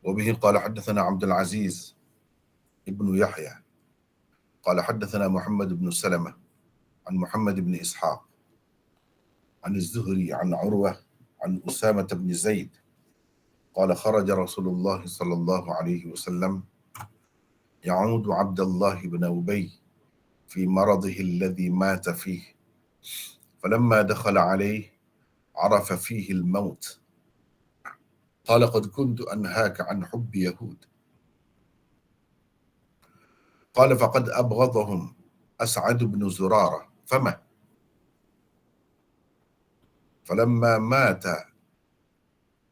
وبه قال حدثنا عبد العزيز ابن يحيى قال حدثنا محمد بن سلمة عن محمد بن إسحاق عن الزهري عن عروة عن أسامة بن زيد قال خرج رسول الله صلى الله عليه وسلم يعود عبد الله بن أبي في مرضه الذي مات فيه، فلما دخل عليه عرف فيه الموت، قال قد كنت أنهاك عن حب يهود، قال فقد أبغضهم أسعد بن زرارة فما، فلما مات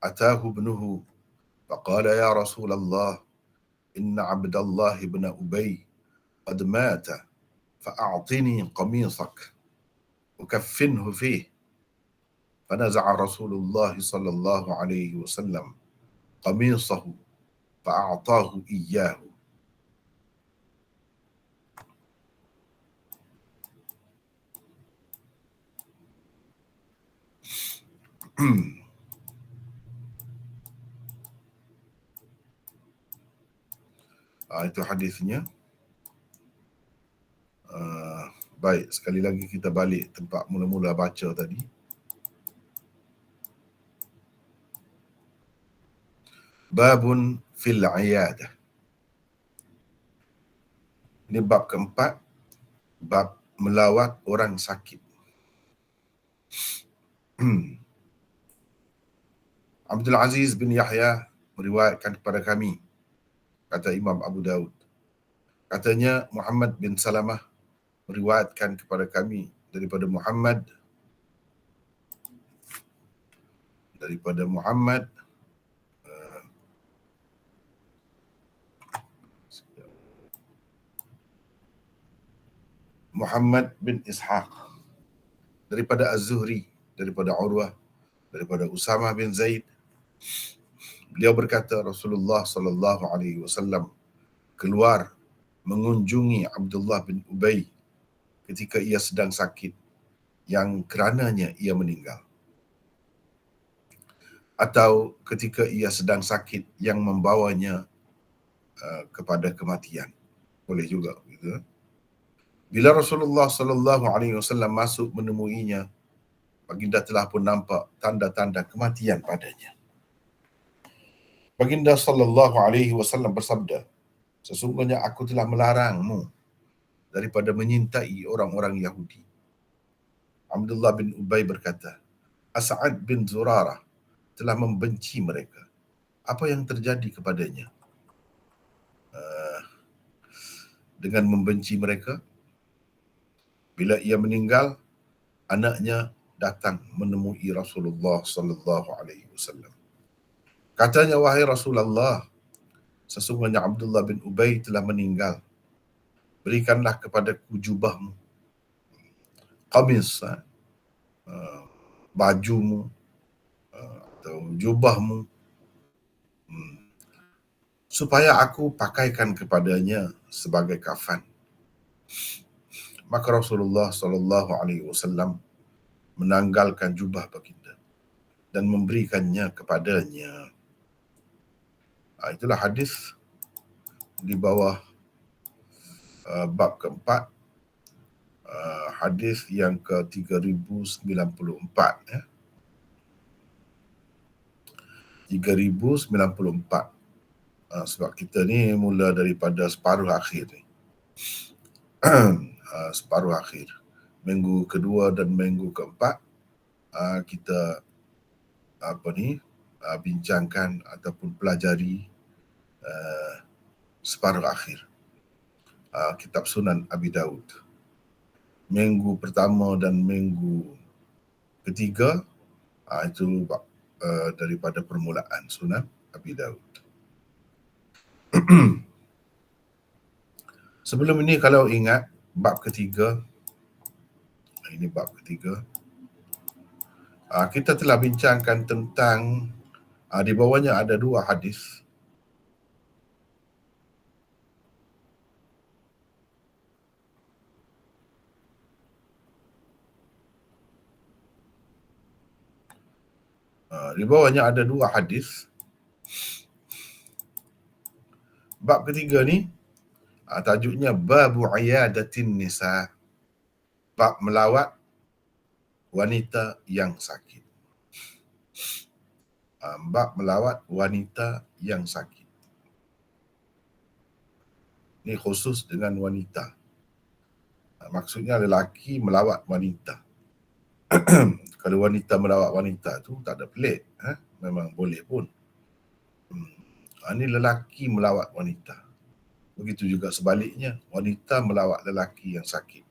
أتاه ابنه فقال يا رسول الله إن عبد الله بن أبي قد مات فأعطني قميصك وكفنه فيه، فنزع رسول الله صلى الله عليه وسلم قميصه فأعطاه إياه. Itu hadisnya. Baik, sekali lagi kita balik tempat mula-mula baca tadi. Babun fil iyadah. Ini bab keempat, bab melawat orang sakit. Abdul Aziz bin Yahya meriwayatkan kepada kami, kata Imam Abu Daud. Katanya Muhammad bin Salamah meriwayatkan kepada kami daripada Muhammad Muhammad bin Ishaq, daripada Az-Zuhri, daripada Urwah, daripada Usamah bin Zaid. Beliau berkata Rasulullah sallallahu alaihi wasallam keluar mengunjungi Abdullah bin Ubay ketika ia sedang sakit yang kerananya ia meninggal, atau ketika ia sedang sakit yang membawanya kepada kematian. Boleh juga gitu. Bila Rasulullah sallallahu alaihi wasallam masuk menemuinya, baginda telah pun nampak tanda-tanda kematian padanya. Baginda sallallahu alaihi wasallam bersabda, sesungguhnya aku telah melarangmu daripada menyintai orang-orang Yahudi. Abdullah bin Ubay berkata, As'ad bin Zurarah telah membenci mereka. Apa yang terjadi kepadanya dengan membenci mereka? Bila ia meninggal, anaknya datang menemui Rasulullah sallallahu alaihi wasallam. Katanya, wahai Rasulullah, sesungguhnya Abdullah bin Ubay telah meninggal. Berikanlah kepadaku jubahmu, qamis, bajumu atau jubahmu, supaya aku pakaikan kepadanya sebagai kafan. Maka Rasulullah sallallahu alaihi wasallam menanggalkan jubah baginda dan memberikannya kepadanya. Itulah hadis di bawah bab keempat, hadis yang ke-3094 ya. 3094. Sebab kita ni mula daripada separuh akhir ni. Separuh akhir. Minggu kedua dan minggu keempat kita bincangkan ataupun pelajari separuh akhir kitab Sunan Abi Daud. Minggu pertama dan minggu ketiga itu daripada permulaan Sunan Abi Daud. Sebelum ini kalau ingat bab ketiga, ini bab ketiga, kita telah bincangkan tentang di bawahnya ada dua hadis. Di bawahnya ada dua hadis Bab ketiga ni tajuknya babu iyadatin nisa, bab melawat wanita yang sakit. Bab melawat wanita yang sakit. Ini khusus dengan wanita. Maksudnya lelaki melawat wanita. Kalau wanita melawat wanita tu tak ada pelik, memang boleh pun. Ini lelaki melawat wanita. Begitu juga sebaliknya, wanita melawat lelaki yang sakit.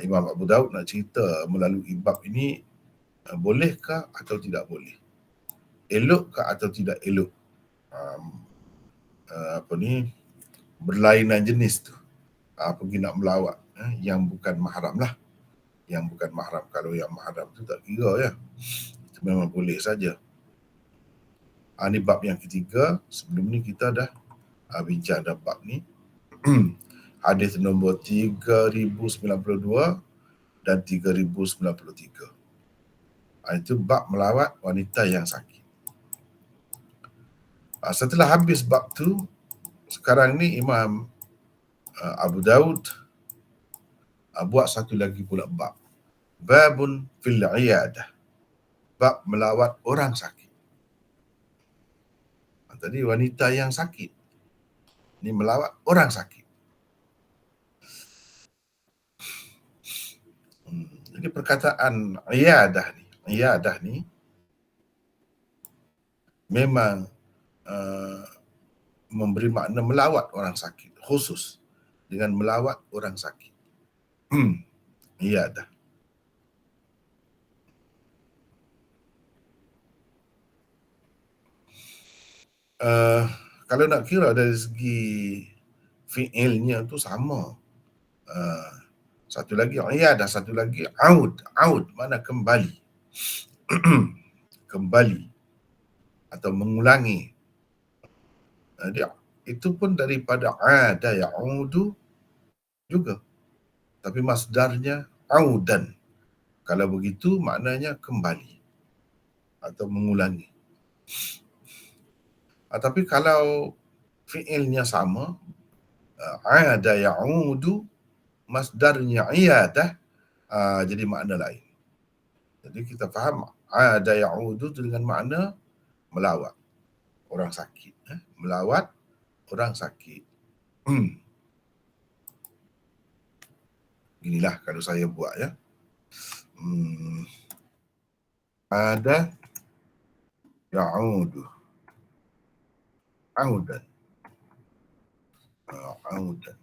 Imam Abu Daud nak cerita melalui bab ini, bolehkah atau tidak boleh? Elokkah atau tidak elok? Berlainan jenis tu. Pergi nak melawat yang bukan mahram lah. Yang bukan mahram. Kalau yang mahram tu tak kira ya. Itu memang boleh saja. Ini bab yang ketiga. Sebelum ni kita dah bincang dah bab ni. Hadis nombor 3092 dan 3093. Itu bab melawat wanita yang sakit. Setelah habis bab tu, sekarang ni Imam Abu Daud buat satu lagi pula bab. Babun fil iyadah. Bab melawat orang sakit. Tadi wanita yang sakit. Ini melawat orang sakit. Jadi perkataan iyadah ni memang memberi makna melawat orang sakit, khusus dengan melawat orang sakit. Iyadah. Kalau nak kira dari segi fi'ilnya tu sama. Satu lagi iyadah, satu lagi aud mana kembali. Kembali atau mengulangi. Dia itu pun daripada ada ya'udu juga. Tapi masdarnya audan. Kalau begitu maknanya kembali atau mengulangi. Tapi kalau fi'ilnya sama, ada ya'udu, masdarnya iyadah, jadi makna lain. Jadi kita faham ada ya'udu tu dengan makna melawat orang sakit. Melawat orang sakit. Inilah kalau saya buat ya. Ada ya'udu. Audan. Audan.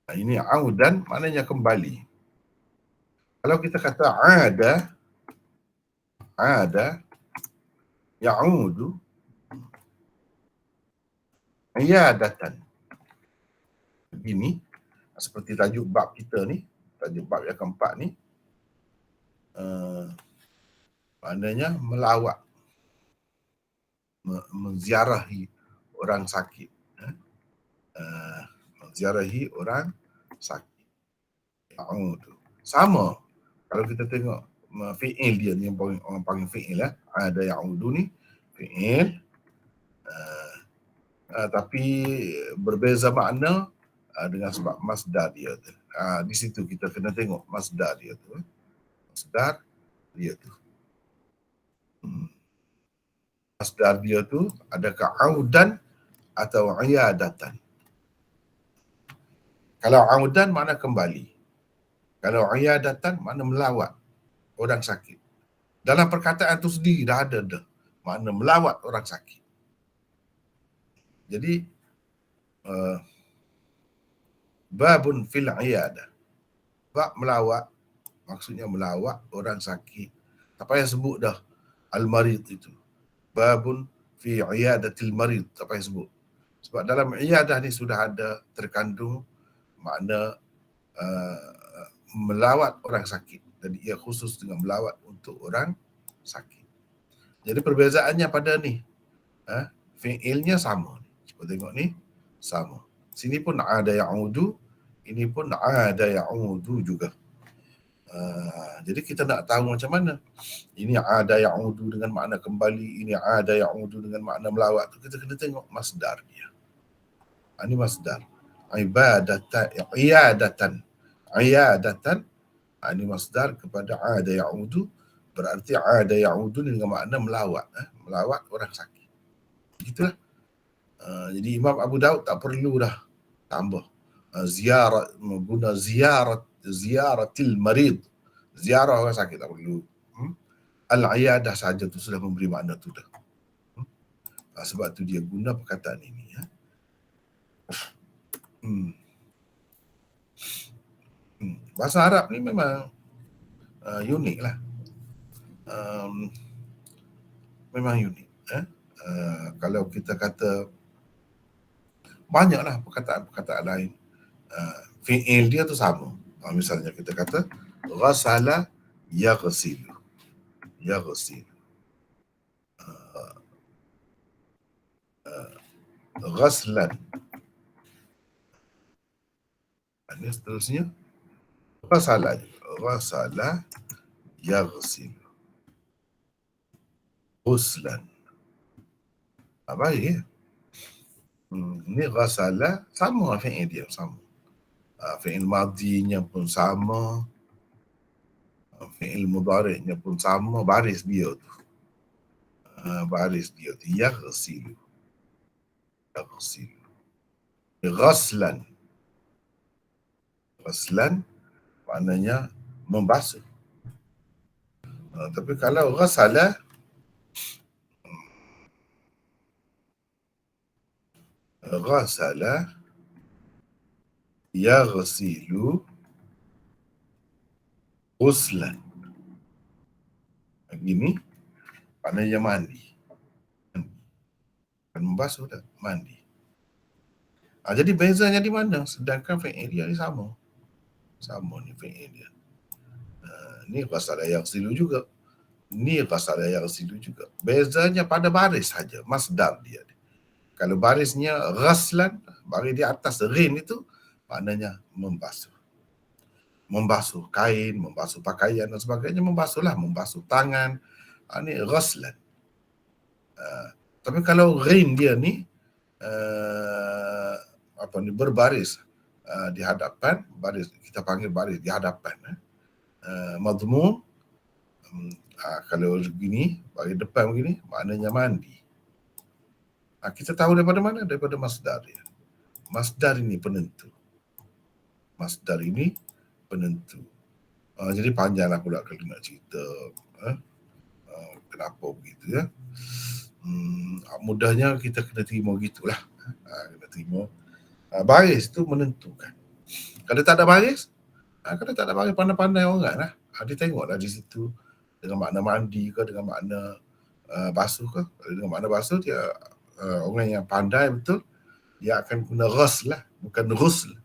Ini audan maknanya kembali. Kalau kita kata ada ya'udu iyadatan. Begini, seperti tajuk bab kita ni, tajuk bab yang keempat ni, maknanya melawat, menziarahi orang sakit. Menziarahi orang sakit. Sama. Kalau kita tengok fi'il dia ni, orang panggil fi'il lah. Ada ya'udu ni, fi'il. Tapi berbeza makna dengan sebab masdar dia tu. Di situ kita kena tengok masdar dia tu. Masdar dia tu. Masdar dia tu adakah audan atau iyadatan. Kalau audan makna kembali. Kalau iyadatan makna melawat orang sakit. Dalam perkataan tu sendiri dah ada dah makna melawat orang sakit. Jadi babun fil iyadah. Bab melawat, maksudnya melawat orang sakit. Tak payah sebut dah al-marid itu. Babun fi iyadatil marid, tak payah sebut. Sebab dalam iyadah ni sudah ada terkandung makna melawat orang sakit. Jadi ia khusus dengan melawat untuk orang sakit. Jadi perbezaannya pada ni, fi'ilnya sama. Cuba tengok ni, sama. Sini pun ada ya'udu, ini pun ada ya'udu juga. Jadi kita nak tahu macam mana. Ini ada ya'udu dengan makna kembali, ini ada ya'udu dengan makna melawat. Kita kena tengok masdar dia. Ini masdar. Iyadatan. Ini masdar kepada ada ya'udu, berarti ada ya'udu dengan makna melawat. Melawat orang sakit. Begitulah. Jadi Imam Abu Daud tak perlu dah tambah ziarah, guna ziyaratil marid, ziarah orang sakit tak perlu. Al-iyadah saja tu sudah memberi makna tu dah. Sebab tu dia guna perkataan ini. Bahasa Arab ni memang unik lah. Memang unik. Kalau kita kata banyaklah perkataan-perkataan lain. Fi'il dia tu sama. Misalnya kita kata ghasala yaghsilu. Ghaslan. Ini seterusnya ghasala yaghsilu. Ghuslan. Baik ya. Ini ghasala sama fi'il dia sama. Fi'il madinya pun sama. Fi'il mudhari'nya pun sama, baris dia tu. Yaghsilu. Ghaslan maknanya membasuh. Tapi kalau ghasala yaghsilu ghuslan. Begini maknanya mandi. Kan membasuh dah, mandi. Jadi bezanya di mana? Sedangkan fi'il dia ni sama. Sama ni fi'il dia. Ni ghasala yaghsilu juga. Ni ghasala yaghsilu juga. Bezanya pada baris saja, masdar dia. Kalau barisnya ghaslan, baris di atas ghin itu maknanya membasuh. Membasuh kain, membasuh pakaian dan sebagainya, membasuh tangan. Ini ghaslan. Tapi kalau ghin dia ni berbaris di hadapan, baris kita panggil baris di hadapan. Madmum, kalau begini, baris depan begini, maknanya mandi. Kita tahu daripada mana? Daripada masdar dia. Masdar ini penentu. Jadi panjanglah pula kalau nak cerita kenapa begitu ya. Mudahnya kita kena terima gitulah. Kena terima. Baris tu menentukan. Kalau tak ada baris, pandai-pandai orang lah. Dia tengoklah di situ dengan makna mandi ke, dengan makna basuh ke. Kalau dengan makna basuh, dia orang yang pandai betul, dia akan guna ghusl lah, bukan ghusl.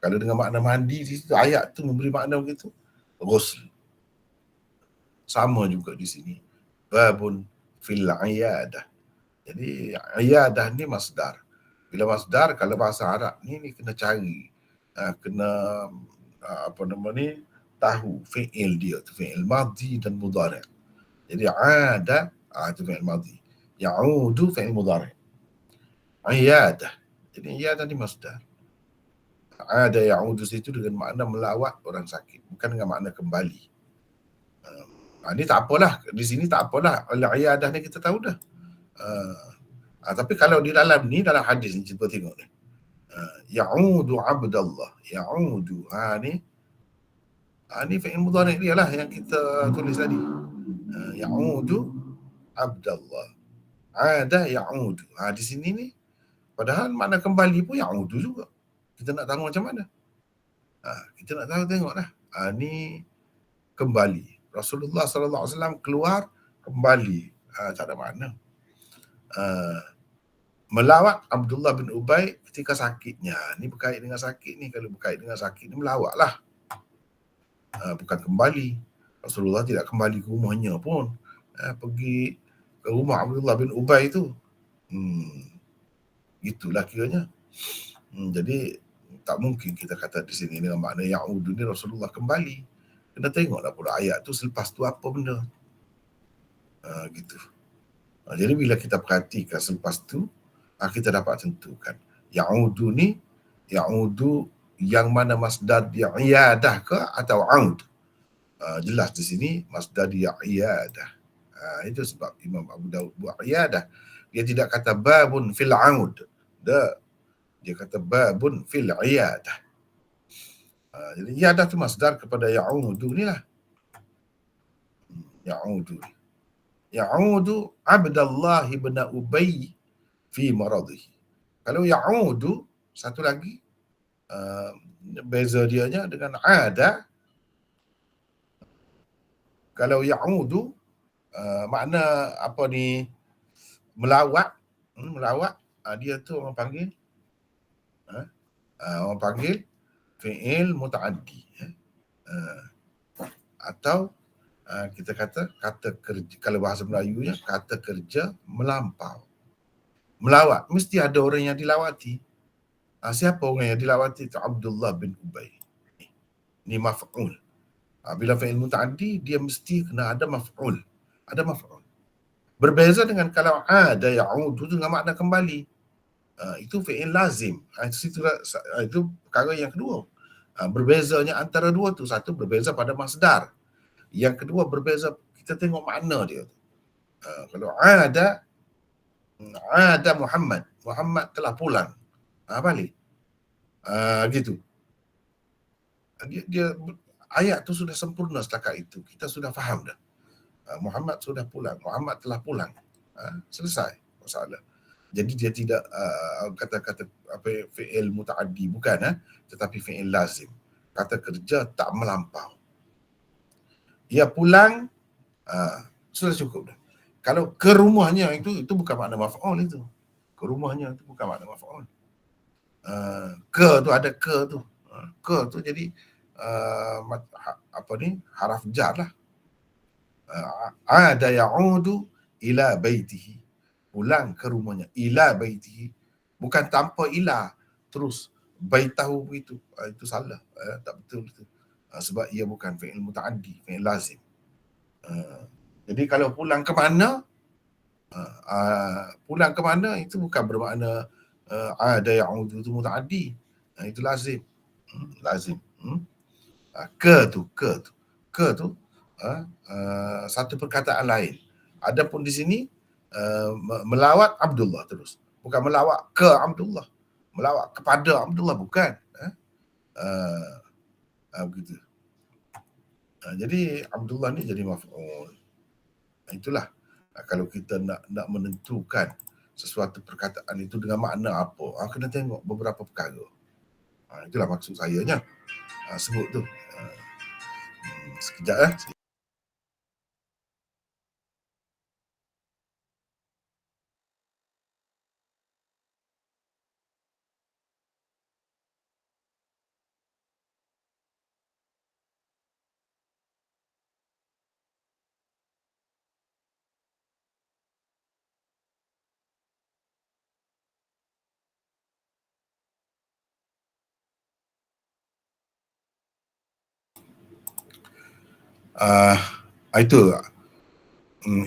Kalau dengan makna mandi di situ, ayat tu memberi makna begitu, ghusl. Sama juga di sini. Babun fil iyadah. Jadi iyadah ni masdar. Bila masdar, kalau bahasa Arab ni kena cari, kena tahu fi'il dia tu, fi'il madhi dan mudhari'. Jadi ada itu fi'il madhi. Ya'udu fi'il mudhari'. Iyadah. Jadi iyadah ni masdar. Ada ya'udu situ dengan makna melawat orang sakit, bukan dengan makna kembali. Ini tak apalah, di sini tak apalah. Al-iyadah ni kita tahu dah. Tapi kalau di dalam hadis ni, cuba tengok ni. Ya'udu Abdullah. Ya'udu. Ni fi'il mudhari' dia lah yang kita tulis tadi. Ya'udu Abdullah. Ada ya'udu. Di sini ni, padahal makna kembali pun ya'udu juga. Kita nak tahu macam mana? Kita nak tahu, tengoklah. Ni kembali. Rasulullah SAW keluar, kembali. Tak ada makna. Melawat Abdullah bin Ubay ketika sakitnya. Ni berkait dengan sakit ni. Kalau berkait dengan sakit ni, melawatlah. Bukan kembali. Rasulullah tidak kembali ke rumahnya pun. Pergi ke rumah Abdullah bin Ubay tu. Itulah kiranya. Jadi tak mungkin kita kata di sini dengan makna ya'udu ni Rasulullah kembali. Kena tengoklah pula ayat tu selepas tu apa benda. Gitu. Jadi bila kita perhatikan selepas tu, kita dapat tentukan ya'udu ni, ya'udu yang mana masdar dia iyadah ke atau aud. Jelas di sini masdar dia iyadah. Itu sebab Imam Abu Daud buat iyadah. Dia tidak kata babun fil aud. Dia kata babun fil iyadah. Jadi iyadah tu masdar kepada ya'udu ni lah. Ya'udu. Ya'udu Abdullah ibn Ubay fi maradihi. Kalau ya'udu, satu lagi, beza dianya dengan ada. Kalau ya'udu, makna apa ni, melawat, dia tu orang panggil, fi'il muta'addi. Atau kita kata kerja, kalau bahasa Melayunya kata kerja melampau. Melawat, mesti ada orang yang dilawati. Siapa orang yang dilawati? Itu Abdullah bin Ubay. Ini maf'ul. Bila fi'il muta'addi, dia mesti kena ada maf'ul. Ada maf'ul. Berbeza dengan kalau ada ya'udu dengan makna kembali. Itu fi'il lazim. Itu perkara yang kedua. Berbezanya antara dua tu, satu berbeza pada masdar. Yang kedua berbeza, kita tengok makna dia. Kalau ada Muhammad telah pulang. Balik. Gitu. Dia ayat tu sudah sempurna setakat itu. Kita sudah faham dah. Muhammad sudah pulang. Muhammad telah pulang. Selesai masalah. Jadi dia tidak kata-kata apa fi'il muta'addi, bukan, tetapi fi'il lazim. Kata kerja tak melampau. Dia pulang, sudah cukup dah. Kalau ke rumahnya, itu bukan makna maf'ul itu. Ke rumahnya itu bukan makna maf'ul. Ke tu ada ke tu. Ke tu jadi haraf jar lah. Ada ya'udu ila baitihi. Pulang ke rumahnya. Ila baitihi. Bukan tanpa ila. Terus baitahu begitu. Itu salah. Tak betul itu. Sebab ia bukan fi'il muta'addi, fi'il lazim. Jadi kalau pulang ke mana, itu bukan bermakna ada ya'udu itu muta'addi. Itu lazim. Lazim. Ke tu satu perkataan lain. Adapun di sini melawat Abdullah terus. Bukan melawat ke Abdullah. Melawat kepada Abdullah, bukan. Begitu. Jadi Abdullah ni jadi maf'ul. Itulah. Kalau kita nak menentukan sesuatu perkataan itu dengan makna apa, kena tengok beberapa perkara. Itulah maksud sayanya. Sebut tu. Sekejap.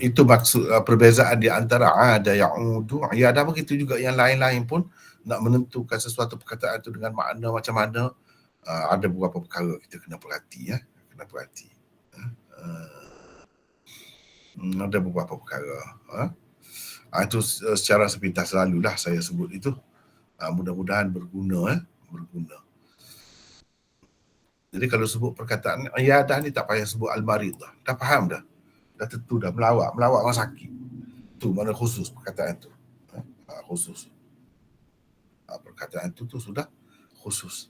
Itu maksud perbezaan di antara ada ya'udu, ada begitu juga yang lain-lain pun nak menentukan sesuatu perkataan itu dengan makna macam mana, ada beberapa perkara kita kena perhati, kena perhati. Ada beberapa perkara. Itu secara sepintas selalulah saya sebut itu. Mudah-mudahan berguna. Jadi kalau sebut perkataan iyadah ni tak payah sebut al-marid dah. Dah faham dah. Dah tentu dah melawat orang sakit. Tu mana khusus perkataan tu. Khusus. Perkataan tu sudah khusus.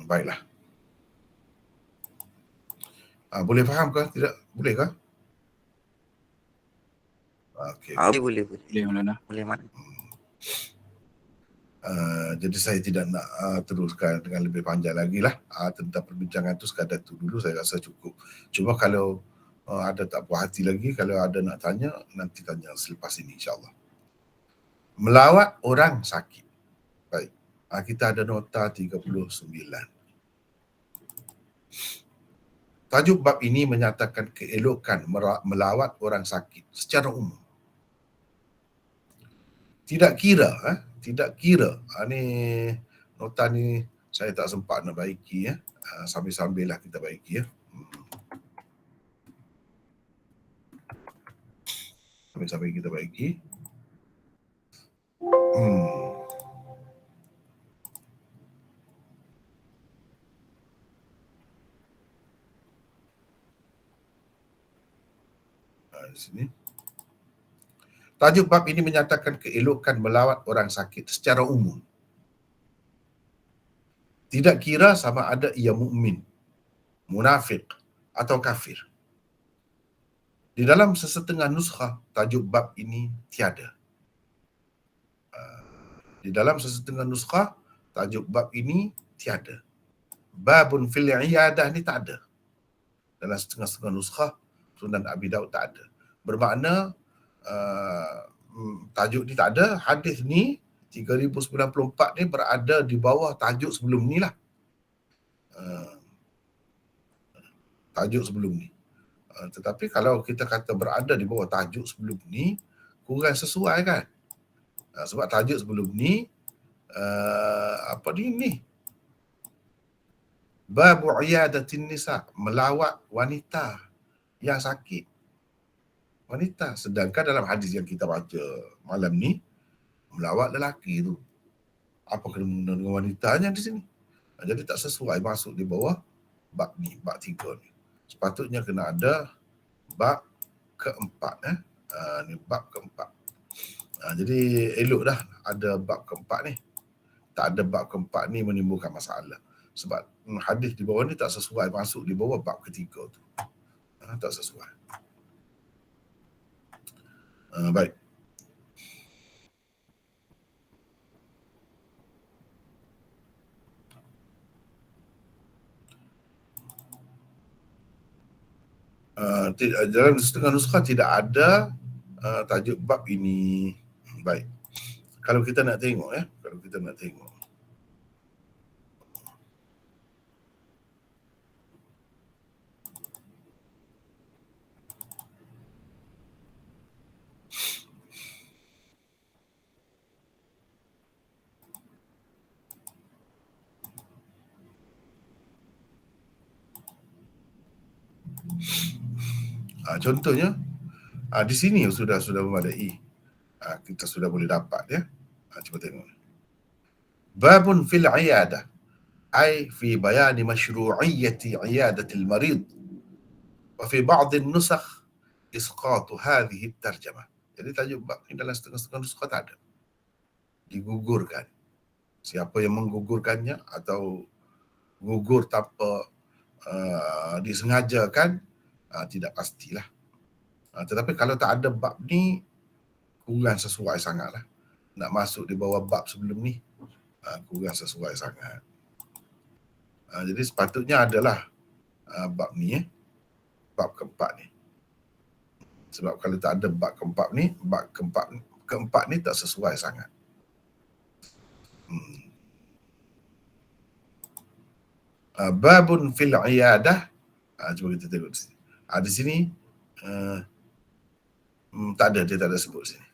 Baiklah. Boleh faham ke? Tidak? Boleh ke? Okay. Boleh. Boleh mana? Jadi saya tidak nak teruskan dengan lebih panjang lagi lah tentang perbincangan tu. Sekadar tu dulu saya rasa cukup. Cuma kalau Ada tak puas hati lagi? Kalau ada nak tanya, nanti tanya selepas ini insyaAllah. Melawat orang sakit. Baik. Kita ada nota 39. Tajuk bab ini menyatakan keelokan melawat orang sakit secara umum. Tidak kira, ni nota ni saya tak sempat nak baiki ya. Sambil-sambil lah kita baiki ya. Sambil-sambil kita baiki. Di sini. Tajuk bab ini menyatakan keelokan melawat orang sakit secara umum. Tidak kira sama ada ia mukmin, munafik atau kafir. Di dalam sesetengah nuskha tajuk bab ini tiada. Di dalam sesetengah nuskha tajuk bab ini tiada. Babun fil iyadah ni tak ada. Dalam setengah-setengah nuskha Sunan Abi Daud tak ada. Bermakna tajuk ni tak ada. Hadis ni 3094 ni berada di bawah tajuk sebelum ni lah. Tajuk sebelum ni. Tetapi kalau kita kata berada di bawah tajuk sebelum ni, kurang sesuai kan? Sebab tajuk sebelum ni ni Babu iyadatin nisa, melawat wanita yang sakit. Wanita. Sedangkan dalam hadis yang kita baca malam ni, melawat lelaki tu. Apa kena dengan wanitanya di sini? Jadi tak sesuai masuk di bawah bab ni, bab 3 ni. Sepatutnya kena ada bab keempat. Ni bab keempat. Jadi elok dah ada bab keempat ni. Tak ada bab keempat ni menimbulkan masalah. Sebab hadis di bawah ni tak sesuai masuk di bawah bab ketiga tu. Tak sesuai. Baik. Dalam setengah nuskha tidak ada tajuk bab ini. Baik. Kalau kita nak tengok contohnya di sini sudah memadai. Kita sudah boleh dapat ya. Cuba tengok. Babun fil iyadah ay fi bayan mashru'iyyati iyadati al-marid wa fi ba'd an-nusakh isqat hadhihi at-tarjamah. Jadi tajuk bab ni dalam setengah-setengah nuskha tak ada. Digugurkan. Siapa yang menggugurkannya atau gugur tanpa disengajakan, tidak pastilah. Tetapi kalau tak ada bab ni, kurang sesuai sangatlah. Nak masuk di bawah bab sebelum ni, kurang sesuai sangat. Jadi sepatutnya adalah bab ni, bab keempat ni. Sebab kalau tak ada bab keempat ni, bab keempat ni tak sesuai sangat. Babun fil iyadah. Cuba kita tengok di sini. Di sini tak ada, dia tak ada sebut sini.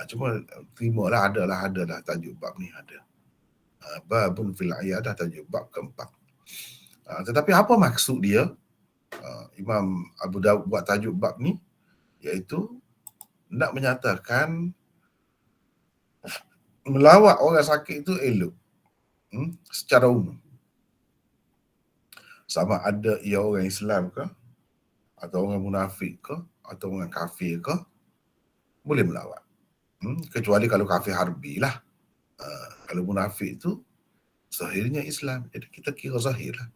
Cuma terimalah, adalah tajuk bab ni ada. Babun fil iyadah, tajuk bab keempat. Tetapi apa maksud dia? Imam Abu Daud buat tajuk bab ni, iaitu nak menyatakan melawat orang sakit itu elok secara umum. Sama ada ia orang Islam ke, atau orang munafik ke, atau orang kafir ke, boleh melawat. Kecuali kalau kafir harbi lah. Kalau munafik tu zahirnya Islam, jadi kita kira zahir lah.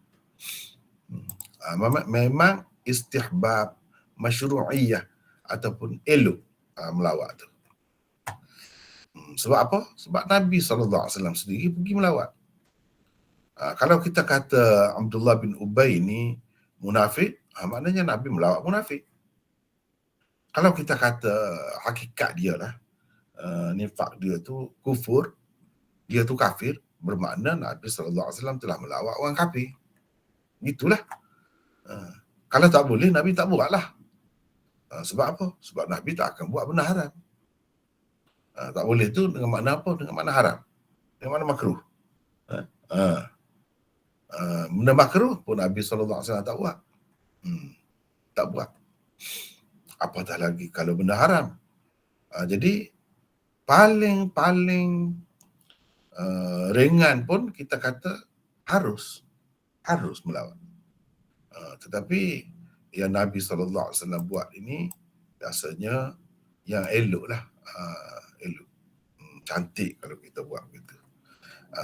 Memang istihbab, masyru'iyah ataupun elok melawat tu. Sebab apa? Sebab Nabi SAW sendiri pergi melawat. Kalau kita kata Abdullah bin Ubay ni munafik, maknanya Nabi melawat munafik. kalau kita kata hakikat dia lah, nifak dia tu kufur, dia tu kafir, bermakna Nabi SAW telah melawat orang kafir. Itulah. Kalau tak boleh, Nabi tak buat lah. Sebab apa? Sebab Nabi tak akan buat benda haram. Tak boleh tu dengan makna apa? Dengan makna haram. Dengan makna makruh. Benda makruh pun Nabi SAW tak buat. Tak buat. Apatah lagi kalau benda haram. Jadi paling ringan pun kita kata harus melawat. Tetapi yang Nabi SAW buat ini rasanya yang elok lah. Elok. Cantik kalau kita buat begitu.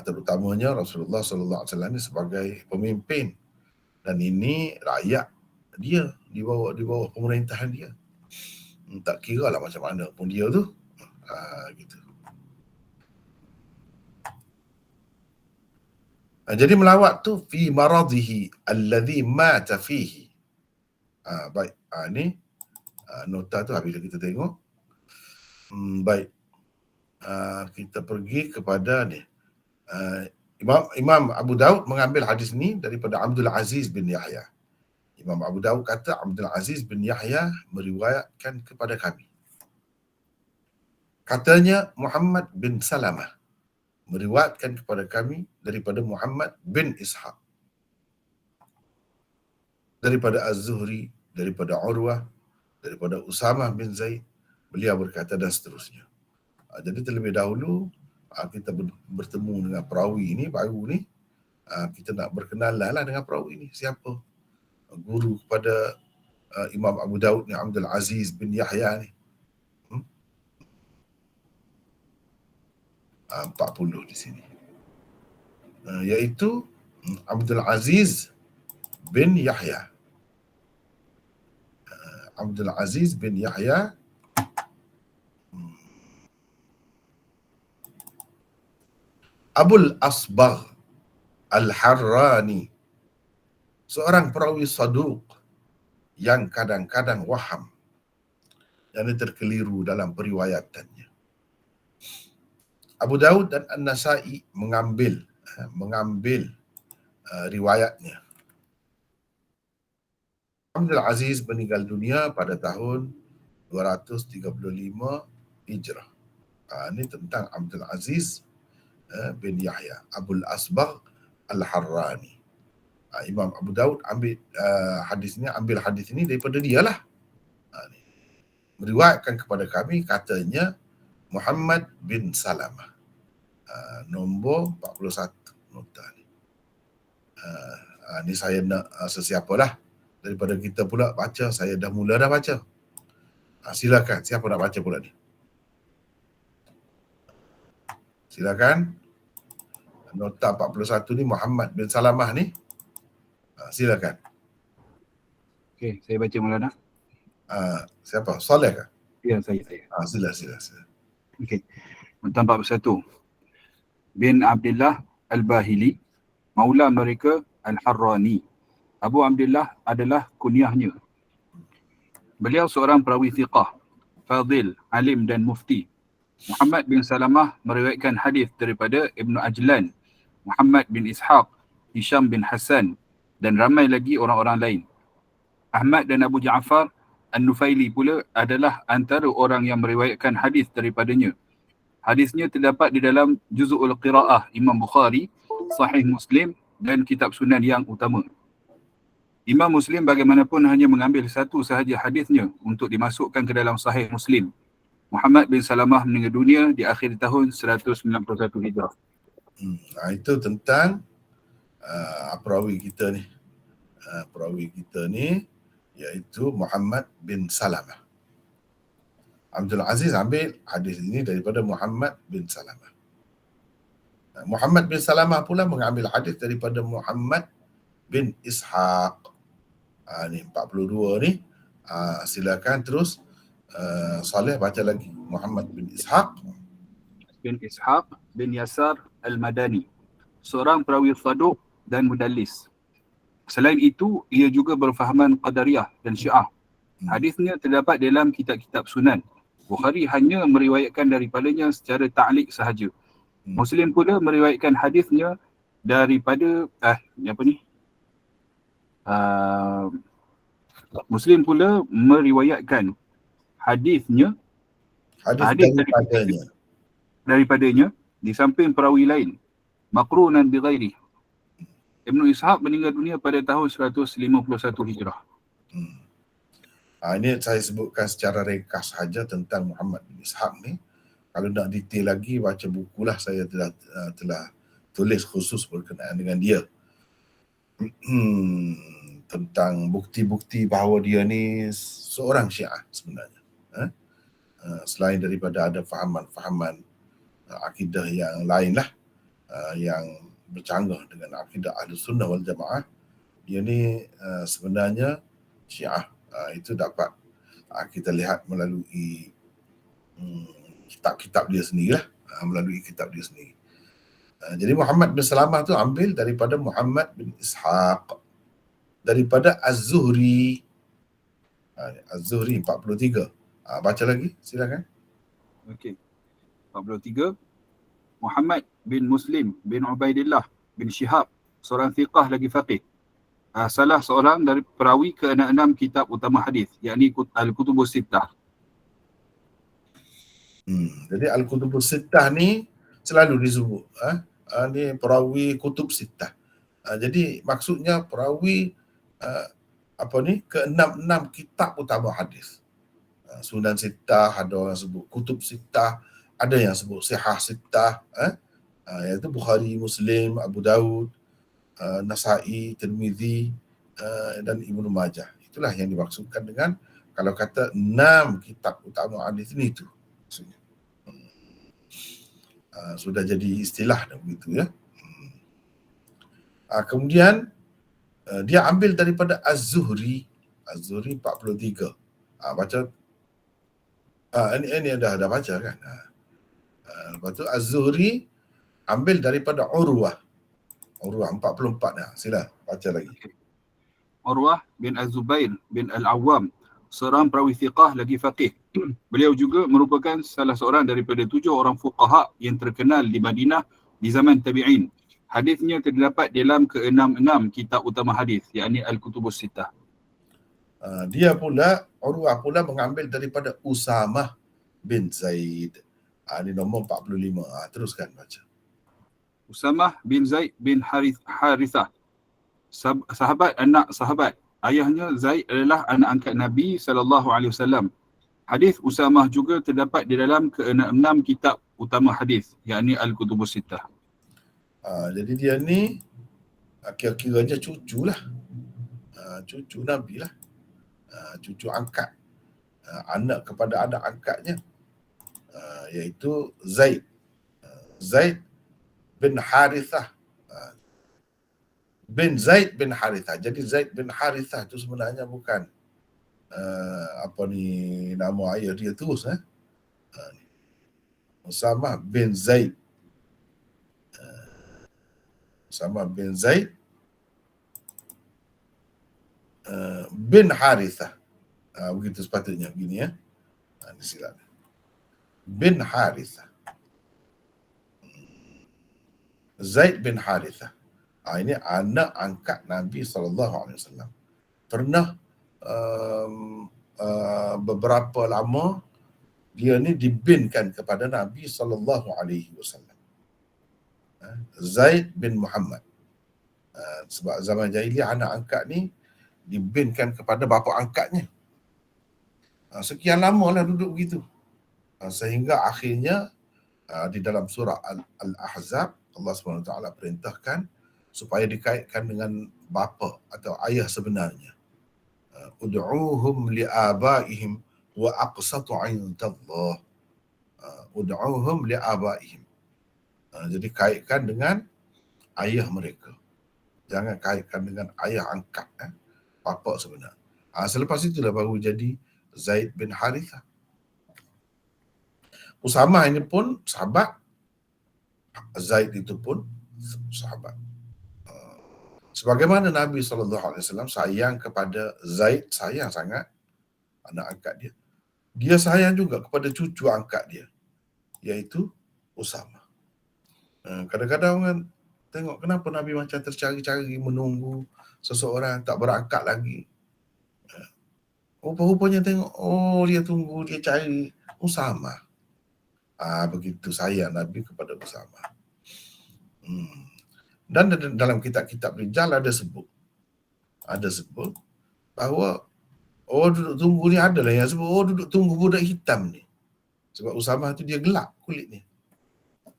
Terutamanya Rasulullah SAW ini sebagai pemimpin. Dan ini rakyat dia di bawah pemerintahan dia. Tak kira lah macam mana pun dia tu. Gitu. Jadi melawat tu fi maradhihi alladhi mata fihi. Baik, ni nota tu habis kita tengok. Baik. Kita pergi kepada ni. Imam Abu Daud mengambil hadis ni daripada Abdul Aziz bin Yahya. Imam Abu Daud kata Abdul Aziz bin Yahya meriwayatkan kepada kami. Katanya Muhammad bin Salamah meriwayatkan kepada kami daripada Muhammad bin Ishaq, daripada Az-Zuhri, daripada Urwah, daripada Usamah bin Zaid, beliau berkata dan seterusnya. Jadi terlebih dahulu kita bertemu dengan perawi ini baru ni, kita nak berkenalan lah dengan perawi ini. Siapa? Guru kepada Imam Abu Daud ni, Abdul Aziz bin Yahya ni. 40 di sini. Iaitu Abdul Aziz bin Yahya. Abdul Aziz bin Yahya Abul Asbagh Al-Harrani, seorang perawi saduq yang kadang-kadang waham, yang terkeliru dalam periwayatannya. Abu Daud dan An-Nasai mengambil riwayatnya. Abdul Aziz meninggal dunia pada tahun 235 Hijrah. Ini tentang Abdul Aziz bin Yahya, Abul Asbagh Al-Harrani. Imam Abu Daud ambil hadis ini daripada dia lah. Meriwayatkan kepada kami, katanya Muhammad bin Salamah. Nombor 41 nota ni. Ni saya nak sesiapalah daripada kita pula baca. Saya dah baca. Silakan, siapa nak baca pula ni? Silakan. Nota 41 ni Muhammad bin Salamah ni. Silakan. Okey, saya baca Maulana. Siapa? Soleh ke? Ya, saya. Sila. Okey. Nota 41. Bin Abdullah Al-Bahili, maula mereka Al-Harrani. Abu Abdullah adalah kunyahnya. Beliau seorang perawi thiqah, fadil, alim dan mufti. Muhammad bin Salamah meriwayatkan hadis daripada Ibnu Ajlan, Muhammad bin Ishaq, Hisham bin Hasan dan ramai lagi orang-orang lain. Ahmad dan Abu Ja'far An-Nufaili pula adalah antara orang yang meriwayatkan hadis daripadanya. Hadisnya terdapat di dalam Juz'ul Qira'ah Imam Bukhari, Sahih Muslim dan kitab sunan yang utama. Imam Muslim bagaimanapun hanya mengambil satu sahaja hadisnya untuk dimasukkan ke dalam Sahih Muslim. Muhammad bin Salamah meninggal dunia di akhir tahun 191 Hijrah. Itu tentang perawi kita ni iaitu Muhammad bin Salamah. Abdul Aziz ambil hadis ini daripada Muhammad bin Salamah. Muhammad bin Salamah pula mengambil hadis daripada Muhammad bin Ishaq. Ni 42 ni. Silakan terus. Saleh baca lagi. Muhammad bin Ishaq. Bin Ishaq bin Yasar Al-Madani. Seorang perawi saduq dan mudallis. Selain itu, ia juga berfahaman Qadariyah dan Syiah. Hadisnya terdapat dalam kitab-kitab Sunan. Bukhari hanya meriwayatkan daripadanya secara ta'liq sahaja. Muslim pula meriwayatkan hadisnya daripada Muslim pula meriwayatkan hadisnya hadis daripadanya di samping perawi lain maqrunan bi ghairi. Ibnu Ishaq meninggal dunia pada tahun 151 Hijrah. Ini saya sebutkan secara ringkas saja tentang Muhammad bin Ishaq ni. Kalau nak detail lagi, baca bukulah saya telah tulis khusus berkenaan dengan dia. Tentang bukti-bukti bahawa dia ni seorang Syiah sebenarnya. Selain daripada ada fahaman-fahaman akidah yang lain lah, yang bercanggah dengan akidah Ahlus Sunnah wal Jamaah, dia ni sebenarnya Syiah. Itu dapat kita lihat melalui kitab-kitab dia sendirilah, melalui kitab dia sendiri. Jadi Muhammad bin Salamah tu ambil daripada Muhammad bin Ishaq, daripada Az-Zuhri. Az-Zuhri 43. Baca lagi, silakan. Okey. 43. Muhammad bin Muslim bin Ubaidillah bin Shihab, seorang thiqah lagi faqih. Salah seorang dari perawi ke-6 kitab utama hadis, yakni Al-Kutubus Sittah. Jadi Al-Kutubus Sittah ni selalu disebut ni perawi Kutub Sittah. Jadi maksudnya perawi ke-6 kitab utama hadis. Sunan Sittah, ada orang sebut Kutub Sittah, ada yang sebut Sihah Sittah, iaitu Bukhari, Muslim, Abu Daud, Nasa'i, Tirmizi dan Ibnu Majah. Itulah yang dimaksudkan dengan kalau kata 6 kitab utama hadis ini, itu maksudnya. Sudah jadi istilah dah begitu ya. Kemudian dia ambil daripada Az-Zuhri. Az-Zuhri 43. Baca ini dah baca kan. Lepas tu Az-Zuhri ambil daripada Urwah 44 sila baca lagi. Urwah bin Az-Zubair bin Al-Awwam, seorang perawi thiqah lagi faqih. Beliau juga merupakan salah seorang daripada 7 orang fuqaha yang terkenal di Madinah di zaman tabi'in. Hadisnya terdapat dalam ke-6 kitab utama hadis, yakni Al-Kutubus Sittah. Dia pula, Urwah pula mengambil daripada Usamah bin Zaid. Ini nombor 45. Teruskan baca. Usamah bin Zaid bin Harithah, sahabat anak sahabat. Ayahnya Zaid adalah anak angkat Nabi SAW. Hadis Usamah juga terdapat di dalam ke-6 kitab utama hadis, yakni Al-Kutubus Sittah. Jadi dia ni kira-kiranya cucu lah. Cucu Nabi lah. Cucu angkat. Anak kepada anak angkatnya. Iaitu Zaid. Zaid bin Harithah. Bin Zaid bin Harithah. Jadi Zaid bin Harithah itu sebenarnya bukan nama ayah dia terus. Usamah bin Zaid. Usamah bin Zaid bin Harithah. Begitu sepatutnya begini ya. Ini silakan. Bin Harithah. Zaid bin Harithah. Ini anak angkat Nabi SAW. Pernah beberapa lama dia ni dibinkan kepada Nabi SAW. Zaid bin Muhammad. Sebab zaman jahiliah anak angkat ni dibinkan kepada bapa angkatnya. Sekian lama lah duduk begitu. Sehingga akhirnya di dalam surah Al-Ahzab, Allah SWT perintahkan supaya dikaitkan dengan bapa atau ayah sebenarnya. Ud'uhum li'abaihim wa aqsatu 'indallah. Ud'uhum li'abaihim. Jadi kaitkan dengan ayah mereka. Jangan kaitkan dengan ayah angkat, bapa sebenar. Selepas itulah baru jadi Zaid bin Harithah. Usamah ini pun sahabat. Zaid itu pun sahabat. Sebagaimana Nabi SAW sayang kepada Zaid, sayang sangat. anak angkat dia. Dia sayang juga kepada cucu angkat dia, iaitu Usama. Kadang-kadang kan tengok kenapa Nabi macam tercari-cari menunggu seseorang tak berangkat lagi. Rupa-rupanya tengok, dia tunggu, dia cari Usama. Begitu sayang Nabi kepada Usama. Dan dalam kitab-kitab Rijal ada sebut bahawa duduk tunggu ni adalah yang sebut duduk tunggu budak hitam ni. Sebab Usama tu dia gelap kulit ni,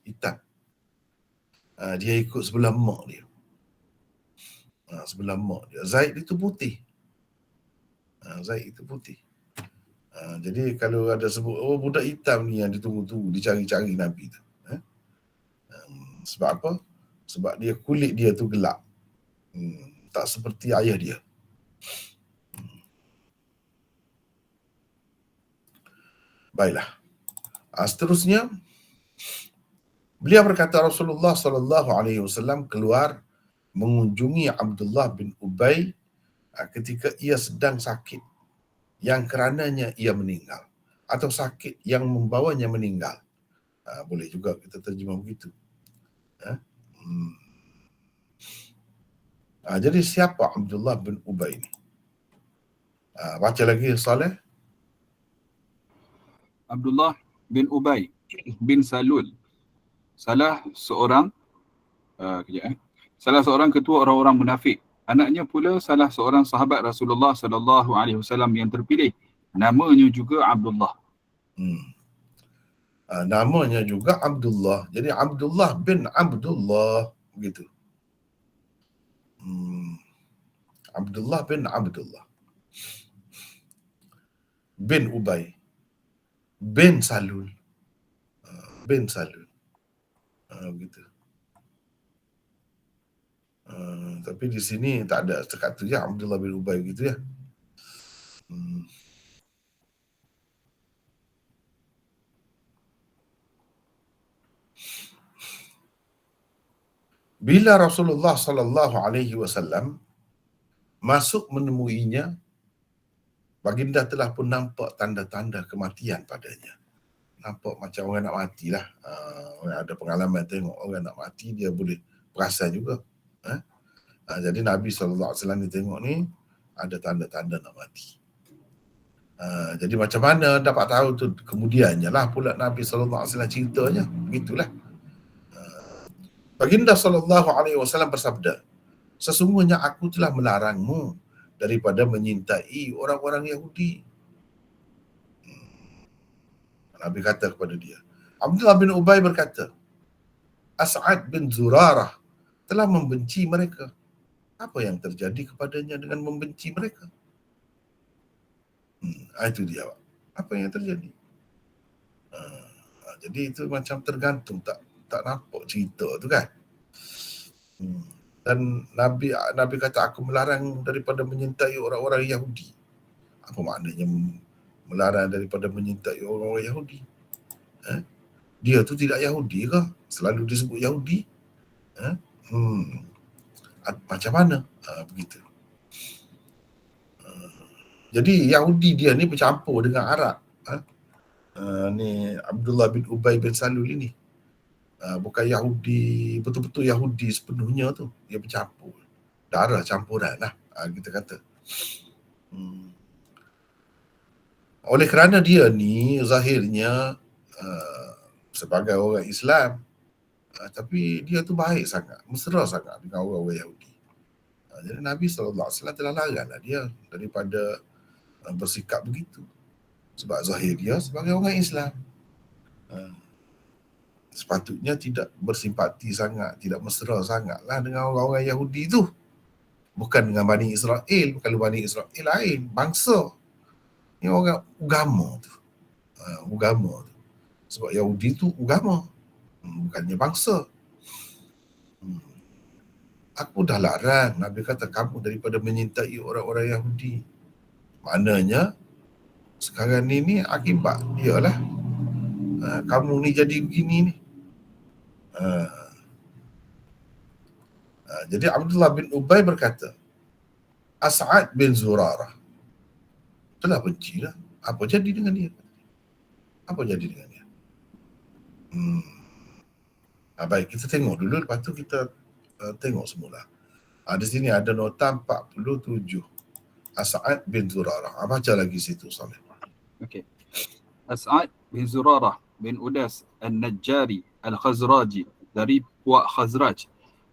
hitam. Dia ikut sebelah mak dia. Sebelah mak dia. Zaid itu putih. Zaid itu putih. Jadi kalau ada sebut budak hitam ni yang ditunggu-tunggu, dicari-cari Nabi tu. Sebab apa? Sebab dia kulit dia tu gelap. Tak seperti ayah dia. Baiklah. Seterusnya, beliau berkata Rasulullah SAW keluar mengunjungi Abdullah bin Ubay ketika ia sedang sakit yang kerananya ia meninggal, atau sakit yang membawanya meninggal. Boleh juga kita terjemah begitu. Jadi siapa Abdullah bin Ubay ni? Baca lagi Saleh. Abdullah bin Ubay bin Salul, salah seorang salah seorang ketua orang-orang munafik. Anaknya pula salah seorang sahabat Rasulullah sallallahu alaihi wasallam yang terpilih. Namanya juga Abdullah. Namanya juga Abdullah. Jadi Abdullah bin Abdullah begitu. Abdullah bin Abdullah bin Ubay bin Salul, bin Salul, begitu. Tapi di sini tak ada sekat tu ya, Abdullah bin Ubay gitu ya. Bila Rasulullah sallallahu alaihi wasallam masuk menemuinya, baginda telah pun nampak tanda-tanda kematian padanya. Nampak macam orang nak matilah. Orang ada pengalaman tengok orang nak mati, dia boleh perasan juga. Jadi Nabi SAW ni tengok ni ada tanda-tanda nak mati. Jadi macam mana dapat tahu tu kemudiannya lah pula Nabi SAW ceritanya. Begitulah. Baginda SAW bersabda, sesungguhnya aku telah melarangmu daripada menyintai orang-orang Yahudi. Nabi kata kepada dia. Abdullah bin Ubay berkata, As'ad bin Zurarah telah membenci mereka. Apa yang terjadi kepadanya dengan membenci mereka? Itu dia. Apa yang terjadi? Jadi itu macam tergantung, tak nampak cerita tu kan. Dan Nabi kata aku melarang daripada menyintai orang-orang Yahudi. Apa maknanya melarang daripada menyintai orang-orang Yahudi? Dia tu tidak Yahudi ke? Selalu disebut Yahudi? Macam mana? Begitu. Jadi Yahudi dia ni bercampur dengan Arab. Ni Abdullah bin Ubay bin Salul ini. Bukan Yahudi, betul-betul Yahudi sepenuhnya tu. Dia bercampur. Darah campuran lah, kita kata. Oleh kerana dia ni zahirnya sebagai orang Islam, tapi dia tu baik sangat, mesra sangat dengan orang-orang Yahudi. Jadi Nabi SAW telah laranglah dia daripada bersikap begitu. Sebab zahir dia sebagai orang Islam. Sepatutnya tidak bersimpati sangat, tidak mesra sangatlah dengan orang-orang Yahudi tu. Bukan dengan Bani Israel. Kalau Bani Israel lain, bangsa. Ini orang agama tu. Agama tu. Sebab Yahudi tu agama, bukannya bangsa. Aku dah larang, Nabi kata, kamu daripada menyintai orang-orang Yahudi. Maknanya sekarang ni akibat dia lah. Kamu ni jadi begini ni. Jadi Abdullah bin Ubay berkata, As'ad bin Zurarah telah benci lah. Apa jadi dengan dia? Apa jadi dengan dia? Baik, kita tengok dulu, lepas tu kita tengok semula. Di sini ada nota 47. As'ad bin Zurarah. Baca lagi situ, Saleh. Okey. As'ad bin Zurarah bin Udas An-Najjari Al-Khazraji dari puak Khazraj.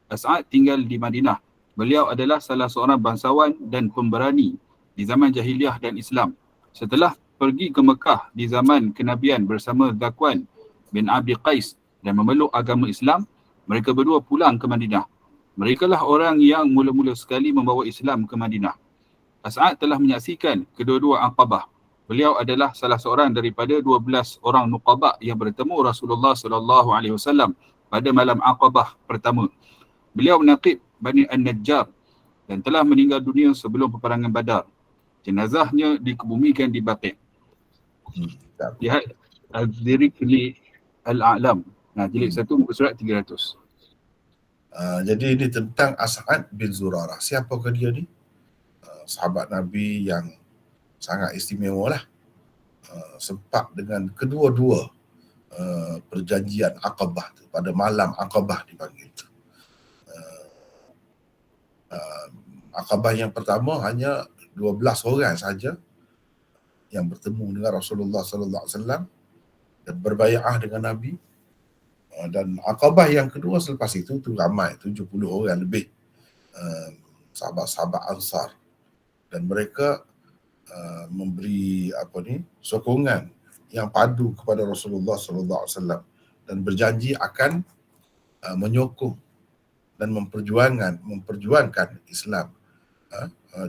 As'ad tinggal di Madinah. Beliau adalah salah seorang bangsawan dan pemberani di zaman Jahiliyah dan Islam. Setelah pergi ke Mekah di zaman kenabian bersama Zakwan bin Abi Qais dan memeluk agama Islam, mereka berdua pulang ke Madinah. Merekalah orang yang mula-mula sekali membawa Islam ke Madinah. As'ad telah menyaksikan kedua-dua Aqabah. Beliau adalah salah seorang daripada 12 orang nuqaba yang bertemu Rasulullah SAW pada malam Aqabah pertama. Beliau menaqib Bani An-Najjar dan telah meninggal dunia sebelum peperangan Badar. Jenazahnya dikebumikan di Baqi'. Lihat Az-Zirikli Al-A'lam. Jilid 1 muka surat 300. Jadi ini tentang As'ad bin Zurarah. Siapakah dia ni? Sahabat Nabi yang sangat istimewa lah. Sempat dengan kedua-dua perjanjian Aqabah tu, pada malam Aqabah dipanggil tu. Aqabah yang pertama hanya 12 orang saja yang bertemu dengan Rasulullah sallallahu alaihi wasallam dan berbai'ah dengan Nabi. Dan Aqabah yang kedua selepas itu tu ramai, 70 orang lebih sahabat-sahabat Ansar, dan mereka memberi sokongan yang padu kepada Rasulullah sallallahu alaihi wasallam dan berjanji akan menyokong dan memperjuangkan Islam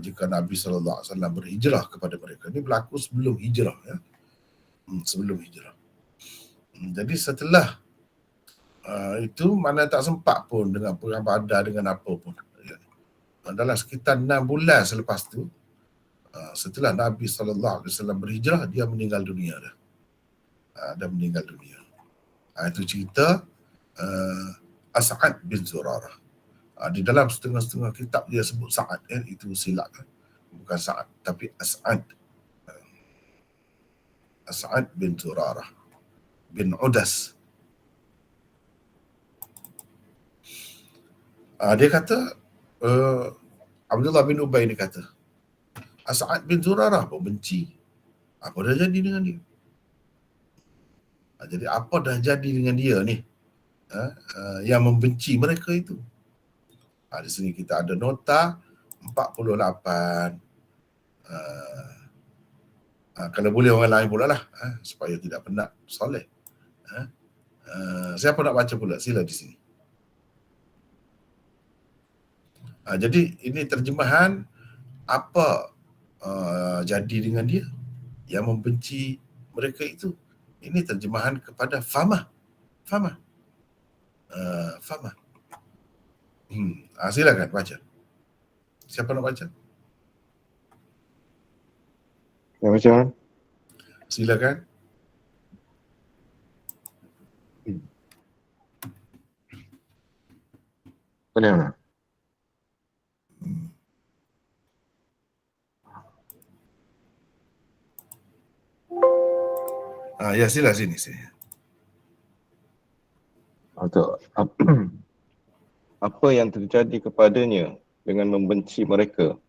jika Nabi sallallahu alaihi wasallam berhijrah kepada mereka. Ini berlaku sebelum hijrah, ya. Sebelum hijrah. Jadi setelah itu mana tak sempat pun dengan perang Badar, dengan apa pun. Dalam sekitar 6 bulan selepas tu, setelah Nabi sallallahu alaihi wasallam berhijrah, dia meninggal dunia dah. Dia meninggal dunia. Itu cerita As'ad bin Zurarah. Di dalam setengah-setengah kitab dia sebut Sa'ad, itu silap. Bukan Sa'ad, tapi As'ad. As'ad bin Zurarah bin Udas. Dia kata, Abdullah bin Ubay ni kata, As'ad bin Zurarah pun benci. Apa dah jadi dengan dia? Jadi apa dah jadi dengan dia ni? Yang membenci mereka itu. Di sini kita ada nota 48. Kalau boleh orang lain pula lah, supaya tidak penat Saleh. Siapa nak baca pula? Sila di sini. Jadi ini terjemahan apa jadi dengan dia yang membenci mereka itu. Ini terjemahan kepada Famah. Silakan baca. Siapa nak baca? Yang baca. Silakan. Boleh mana? Ya, sila sini. Untuk apa yang terjadi kepadanya dengan membenci mereka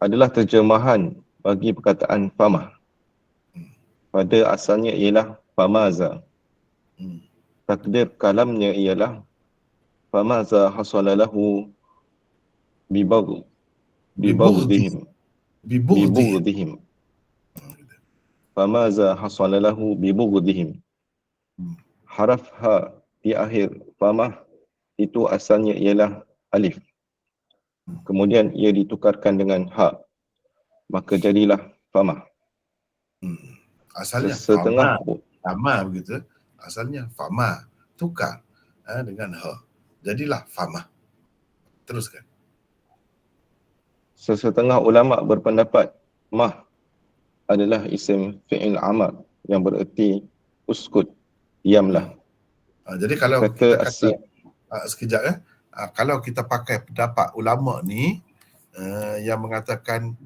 adalah terjemahan bagi perkataan famah. Pada asalnya ialah famaza. Takdir kalamnya ialah famaza hasalalahu bibaghdihim. Famaza hasalalahu bibughdihim. Haraf ha di akhir famah itu asalnya ialah alif. Kemudian ia ditukarkan dengan ha. Maka jadilah famah. Asalnya setengah fama begitu. Asalnya fama, tukar dengan ha. Jadilah famah. Teruskan. Sesetengah ulama berpendapat mah adalah isim fi'il amar yang bererti uskut, diamlah. Jadi kalau Kata kita kata sekejap kalau kita pakai pendapat ulama ni yang mengatakan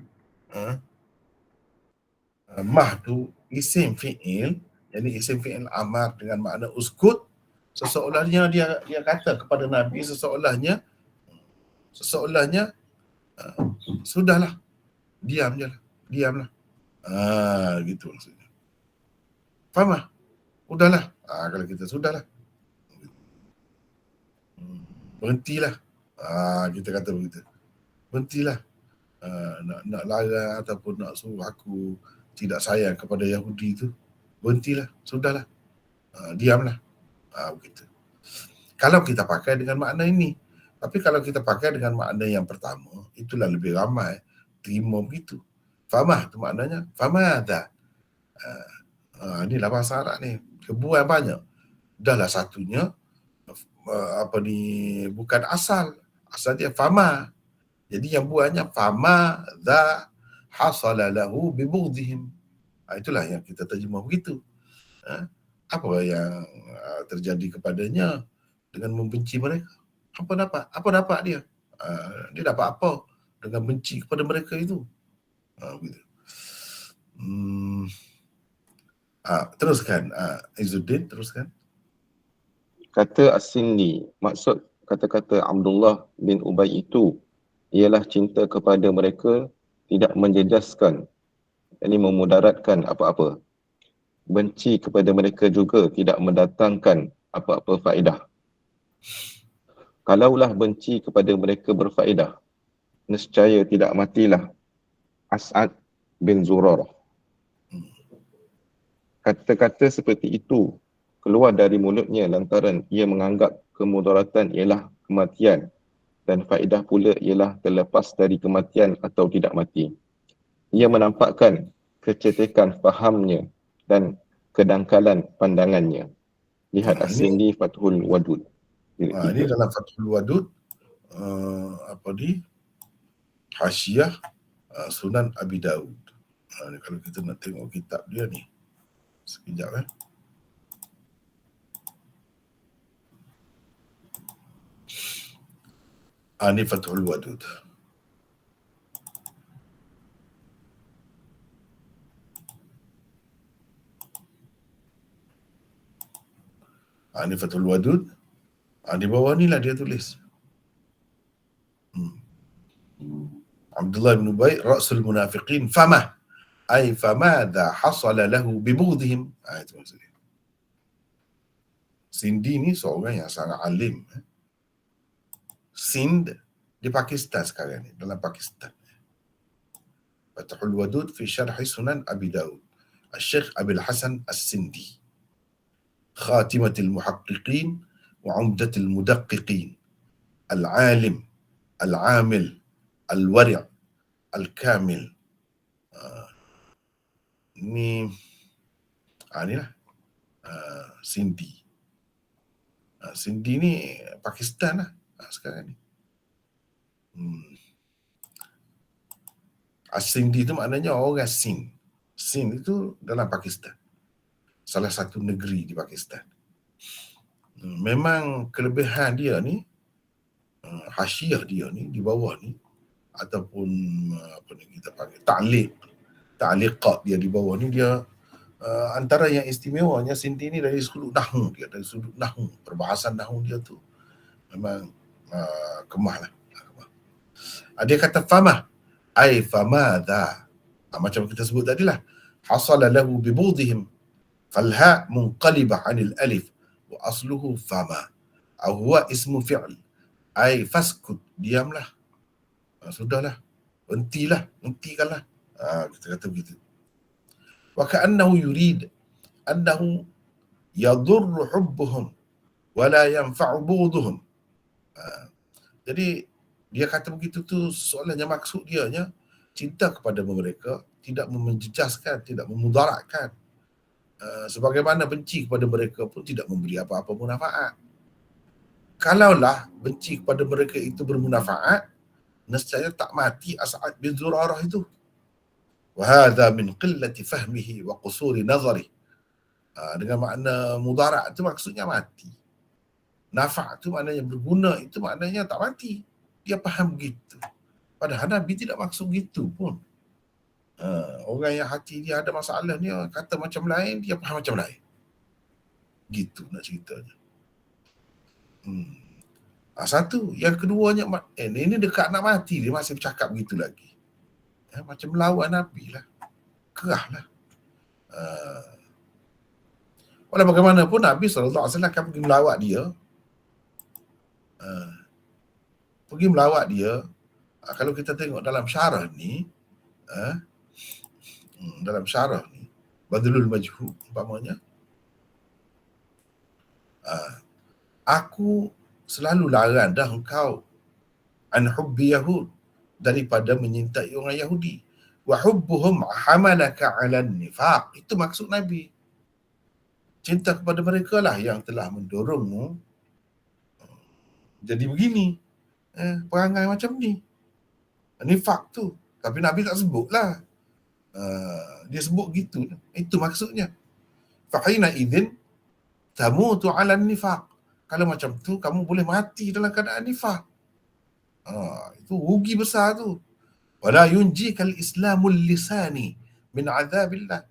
Mah tu isim fi'il, jadi isim fi'il amar dengan makna uskut, seseolahnya dia kata kepada Nabi, seseolahnya sudahlah, diam je lah, diamlah. Gitu maksudnya. Faham tak? Udahlah. Kalau kita sudahlah. Berhentilah. Kita kata begitu. Berhentilah. Nak larang ataupun nak suruh aku tidak sayang kepada Yahudi itu. Berhentilah. Sudahlah. Diamlah. Begitu. Kalau kita pakai dengan makna ini. Tapi kalau kita pakai dengan makna yang pertama, itulah lebih ramai terima begitu. Famah tu maknanya, famah dah. Inilah bahasa Arab ni. Kebuai banyak. Dahlah satunya, bukan asal. Asal dia fama. Jadi yang buahnya fama dah hasala lahu bibughdihim. Itulah yang kita terjemah begitu. Apa yang terjadi kepadanya dengan membenci mereka? Apa dapat dia? Dia dapat apa dengan benci kepada mereka itu? Begitu. Teruskan, Izzuddin, teruskan. Kata As-Sindi, maksud kata-kata Abdullah bin Ubay itu ialah cinta kepada mereka tidak menjejaskan, yakni memudaratkan apa-apa. Benci kepada mereka juga tidak mendatangkan apa-apa faedah. Kalaulah benci kepada mereka berfaedah, nescaya tidak matilah As'ad bin Zurarah. Kata-kata seperti itu keluar dari mulutnya lantaran ia menganggap kemudaratan ialah kematian dan faedah pula ialah terlepas dari kematian atau tidak mati. Ia menampakkan kecetekan fahamnya dan kedangkalan pandangannya. Lihat As-Sindi Fathul Wadud. Ini dalam Fathul Wadud, Hasyiah Sunan Abi Daud. Kalau kita nak tengok kitab dia ni, sekejap ini Fathul Wadud. Ini Fathul Wadud. Di bawah ni lah dia tulis. Abdullah bin Ubay, Ra'sul Munafiqin, famah. Ay famadha hasala lahu bibughdihim. Itu maksudnya. Sindi ni seorang yang sangat alim. Sind di Pakistan sekarang ni, dalam Pakistan. Fathul Wadud fi syarhi Sunan Abi Daud. Al-Syekh Abil Hasan As-Sindi. Khatimatul Muhaqqiqin wa Umdatul Mudaqqiqin. Al-Alim, Al-Amil, Al-Wari', Al-Kamil. Inilah Sindi. Sindi ni Pakistan lah sekarang ni. Sindi itu maknanya orang Sind. Sind itu dalam Pakistan. Salah satu negeri di Pakistan. Memang kelebihan dia ni, hasyiah dia ni di bawah ni, ataupun apa ni kita panggil ta'liqat dia di bawah ni, dia antara yang istimewanya Sindi ni dari sudut nahwu dia, dari sudut nahwu, perbahasan nahwu dia tu memang kemah lah. Dia kata famah, ay famadha, macam kita sebut tadi lah, hasala lahu bibudihim, falha munqalibah anil alif wa asluhu fama, atau huwa ismu fi'l, ay faskut, diamlah, sudahlah, hentikanlah. Kita kata begitu. Wa ka'annahu yurid annahu yadurru hubbuhum wa la yanfa'u bughduhum. Jadi dia kata begitu tu soalnya maksud dianya cinta kepada mereka tidak menjejaskan, tidak memudaratkan. Sebagaimana benci kepada mereka pun tidak memberi apa-apa manfaat. Kalaulah benci kepada mereka itu bermanfaat, nescaya tak mati As'ad bin Zurarah itu. Wahada min qillati fahmihi wa qusuri nazari. Dengan makna mudarat itu maksudnya mati. Nafa' itu maknanya berguna, itu maknanya tak mati. Dia faham begitu. Padahal Nabi tidak maksud gitu pun. Orang yang hati dia ada masalah ni kata macam lain, dia faham macam lain. Gitu nak ceritanya. Satu. Yang keduanya, ini dekat nak mati dia masih bercakap begitu lagi. Macam melawan Nabi lah. Kerah lah. Walau bagaimanapun Nabi SAW akan pergi melawat dia. Pergi melawat dia. Kalau kita tengok dalam syarah ni, dalam syarah ni, Badlul Majhub umpamanya, aku selalu larang dah engkau an hubbi Yahud, daripada menyintai orang Yahudi. Wa hubbuhum hamalaka 'alan nifaq. Itu maksud Nabi. Cinta kepada mereka lah yang telah mendorongmu jadi begini. Perangai macam ni. Nifaq tu. Tapi Nabi tak sebut lah. Dia sebut gitu. Itu maksudnya. Fahina idhin tamutu 'alan nifaq. Kalau macam tu, kamu boleh mati dalam keadaan nifaq. Itu rugi besar tu. Wala yunjikal islamul lisani min azabillah.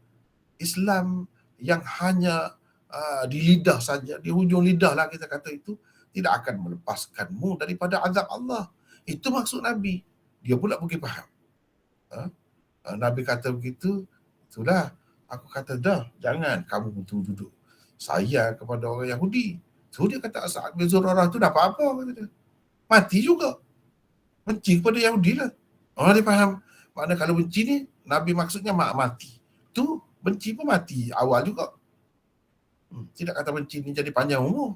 Islam yang hanya di lidah saja, di hujung lidah lah kita kata itu, tidak akan melepaskanmu daripada azab Allah. Itu maksud Nabi. Dia pula pergi faham. Nabi kata begitu, itulah aku kata dah, jangan kamu duduk sayang kepada orang Yahudi. So dia kata As'ad bin Zurarah tu dah apa-apa, kata dia. Mati juga. Benci kepada Yahudi lah. Dia faham. Maknanya kalau benci ni, Nabi maksudnya mati. Tu benci pun mati awal juga. Tidak kata benci ni jadi panjang umur.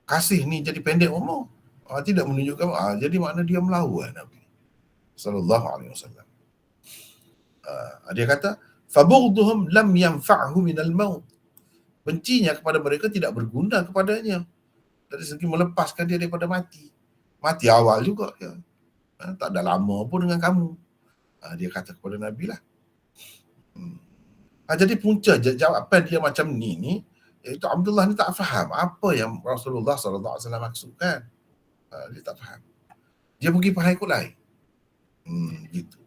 Kasih ni jadi pendek umur. Tidak menunjukkan. Jadi makna dia melawan Nabi sallallahu alaihi wasallam. Dia kata, fabughduhum lam yanfa'hu minal maut. Bencinya kepada mereka tidak berguna kepadanya dari segi melepaskan dia daripada mati. Mati awal juga dia. Tak ada lama pun dengan kamu. Dia kata kepada Nabi lah. Jadi punca jawapan dia macam ni, iaitu Abdullah ni tak faham apa yang Rasulullah SAW maksudkan. Dia tak faham. Dia pergi faham ikut lain. Gitu.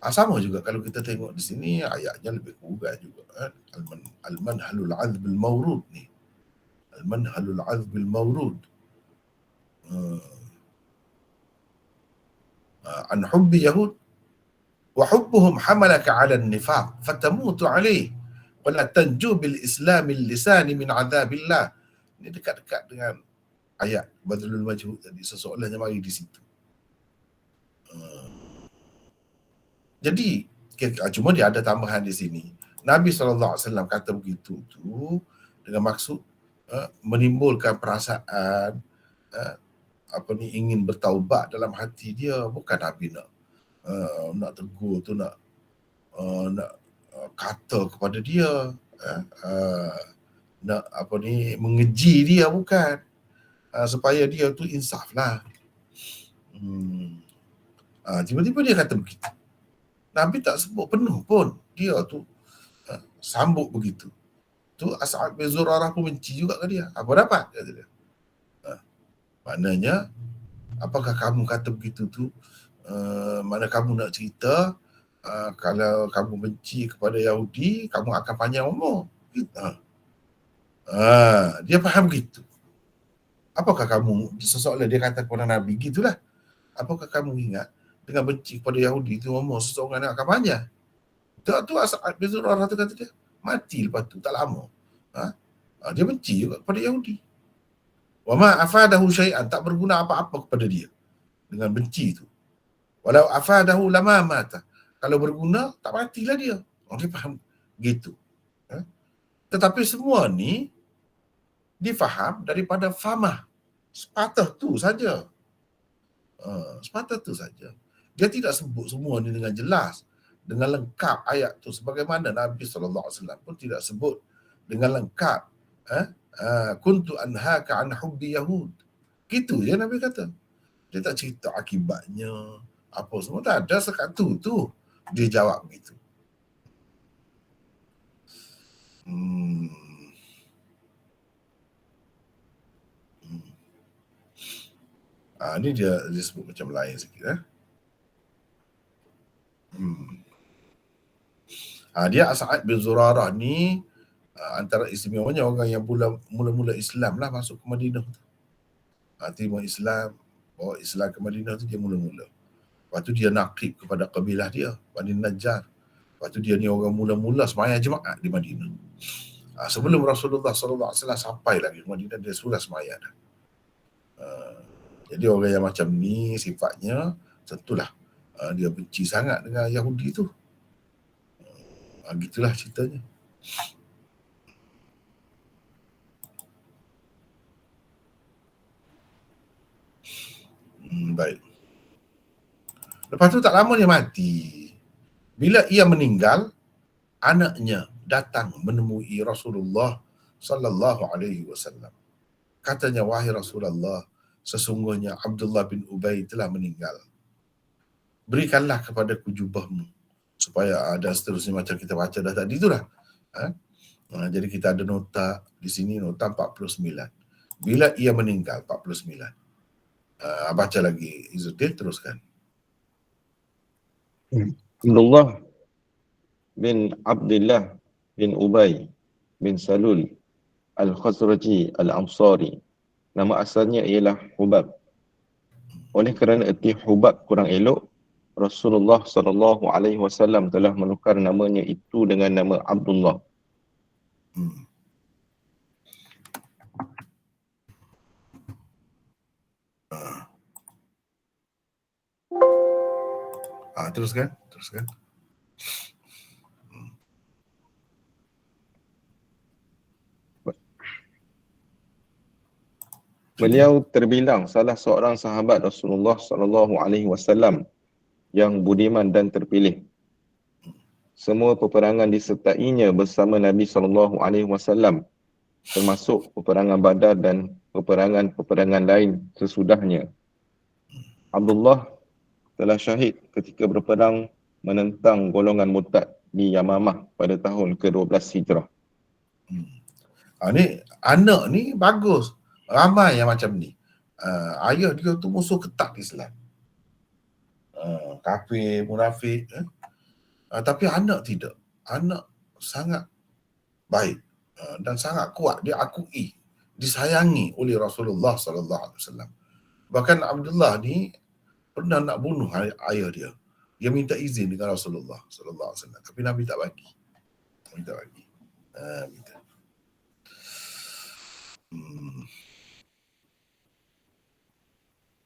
Sama juga kalau kita tengok di sini, ayatnya lebih kurang juga. Al-manhalul azbil mawrud ni. Al-manhalul azbil mawrud. An hubbi Yahud wa hubbuhum hamalaka 'ala an-nifaq fatamutu 'alayh wa la tanju bil islamil lisani min 'adzabillah. Ini dekat-dekat dengan ayat Badlul Majhub tadi, sesoalannya mari di situ. Jadi cuma dia ada tambahan di sini. Nabi SAW kata begitu tu dengan maksud menimbulkan perasaan ingin bertaubat dalam hati dia. Bukan Nabi nak tegur tu, nak kata kepada dia, nak mengeji dia, bukan. Supaya dia tu insaf lah. Tiba-tiba dia kata begitu. Nabi tak sebut penuh pun. Dia tu sambut begitu. Tu As'ad bin Zurarah pun benci juga ke dia. Apa dapat? Kata dia. Maknanya, apakah kamu kata begitu tu? Mana kamu nak cerita kalau kamu benci kepada Yahudi, kamu akan panjang umur. Dia faham begitu. Apakah kamu, sesoalan dia kata kepada Nabi, gitulah. Apakah kamu ingat dengan benci kepada Yahudi itu umur seseorang yang akan panjang? Tu As'ad bin Zurarah tu kata dia, mati lepas tu, tak lama. Dia benci juga kepada Yahudi. Wa ma afadahu syai'an, tak berguna apa-apa kepada dia dengan benci tu. Walau afadahu lama mata, kalau berguna tak matilah dia. Dia faham gitu. Tetapi semua ni difaham daripada famah. Sepatah tu saja. Sepatah tu saja. Dia tidak sebut semua ni dengan jelas, dengan lengkap ayat tu, sebagaimana Nabi SAW pun tidak sebut dengan lengkap. Kuntu anhaka an hubbi Yahud. Gitu je Nabi kata. Dia tak cerita akibatnya, apa semua. Tak ada sekat tu dia jawab begitu. Ni dia sebut macam lain sikit. Dia As'ad bin Zurarah ni antara istimewanya orang yang mula-mula Islam lah masuk ke Madinah. Terima Islam, bawa Islam ke Madinah tu dia mula-mula. Lepas tu dia naqib kepada kabilah dia, Bani Najjar. Lepas tu dia ni orang mula-mula sembahyang Jumaat di Madinah. Sebelum Rasulullah SAW sampai lagi ke Madinah, dia sudah sembahyang dah. Jadi orang yang macam ni sifatnya, tentulah dia benci sangat dengan Yahudi tu. Gitulah ceritanya. Baik. Lepas tu tak lama dia mati. Bila ia meninggal, anaknya datang menemui Rasulullah sallallahu alaihi wasallam. Katanya, wahai Rasulullah, sesungguhnya Abdullah bin Ubay telah meninggal. Berikanlah kepadaku jubahmu supaya dan seterusnya macam kita baca dah tadi itulah. Jadi kita ada nota di sini, nota 49. Bila ia meninggal 49. Baca lagi Izzuddin, teruskan. Abdullah bin Abdullah bin Ubay bin Salul Al-Khazraji Al-Ansari. Nama asalnya ialah Hubab. Oleh kerana erti Hubab kurang elok, Rasulullah SAW telah menukar namanya itu dengan nama Abdullah. Teruskan. Beliau terbilang salah seorang sahabat Rasulullah SAW yang budiman dan terpilih. Semua peperangan disertainya bersama Nabi SAW, termasuk peperangan Badar dan peperangan-peperangan lain sesudahnya. Abdullah telah syahid ketika berperang menentang golongan murtad di Yamamah pada tahun ke-12 Hijrah. Ni anak ni bagus. Ramai yang macam ni. Ayah dia tu musuh ketat Islam. Kafir, munafik. Tapi anak tidak. Anak sangat baik dan sangat kuat. Dia akui, disayangi oleh Rasulullah SAW. Bahkan Abdullah ni pernah nak bunuh ayah dia. Dia minta izin dengan Rasulullah SAW. Tapi Nabi tak bagi. Minta.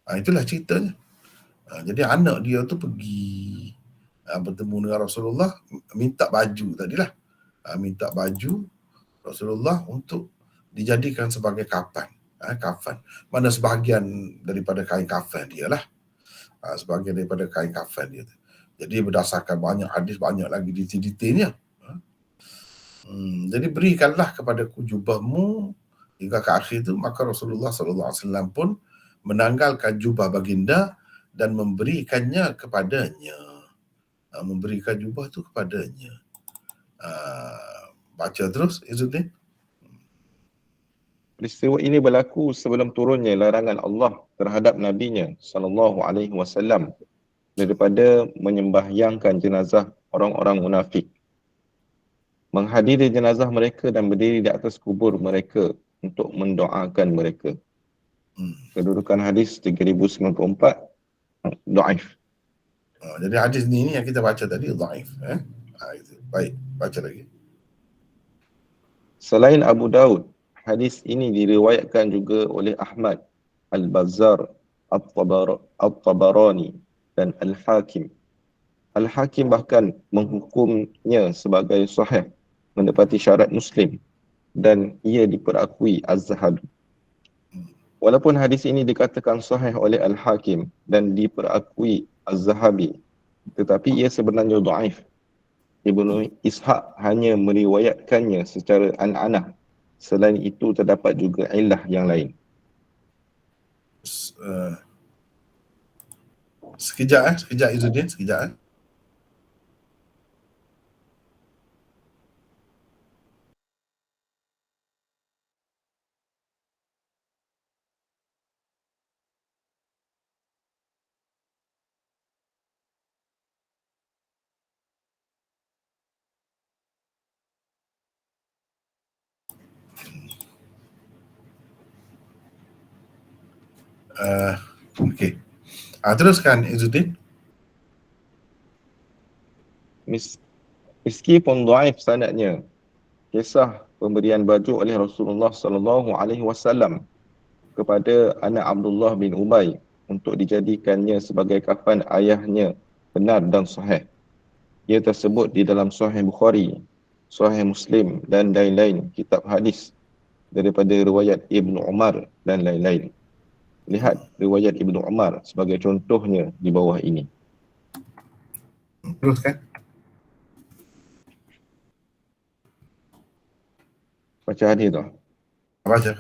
Itulah ceritanya. Jadi anak dia tu pergi bertemu dengan Rasulullah, minta baju tadilah. Minta baju Rasulullah untuk dijadikan sebagai kafan. Mana sebahagian daripada kain kafan dia lah. Sebahagian daripada kain kafan dia. Jadi berdasarkan banyak hadis, banyak lagi detail-detailnya. Jadi berikanlah kepadaku jubahmu hingga ke akhir itu. Maka Rasulullah SAW pun menanggalkan jubah baginda dan memberikannya kepadanya. Memberikan jubah tu kepadanya. Baca terus Izzuddin. Peristiwa ini berlaku sebelum turunnya larangan Allah terhadap nabinya SAW daripada menyembahyangkan jenazah orang-orang munafik, menghadiri jenazah mereka dan berdiri di atas kubur mereka untuk mendoakan mereka. Kedudukan hadis 3094, dhaif. Jadi hadis ni yang kita baca tadi dhaif. Baik, baca lagi. Selain Abu Daud, hadis ini diriwayatkan juga oleh Ahmad, Al-Bazzar, At-Tabarani dan Al-Hakim. Al-Hakim bahkan menghukumnya sebagai sahih, menepati syarat Muslim, dan ia diperakui Az-Zahabi. Walaupun hadis ini dikatakan sahih oleh Al-Hakim dan diperakui Az-Zahabi, tetapi ia sebenarnya dhaif. Ibnu Ishaq hanya meriwayatkannya secara an-anah. Selain itu terdapat juga illah yang lain. Sekejap Izzuddin, sekejap. Okey. Teruskan Izzuddin. Meskipun dhaif sanadnya, kisah pemberian baju oleh Rasulullah sallallahu alaihi wasallam kepada anak Abdullah bin Ubay untuk dijadikannya sebagai kafan ayahnya benar dan sahih. Ia tersebut di dalam Sahih Bukhari, Sahih Muslim dan lain-lain kitab hadis daripada riwayat Ibnu Umar dan lain-lain. Lihat riwayat Ibnu Umar sebagai contohnya di bawah ini. Teruskan. Baca hadis tu. Baca.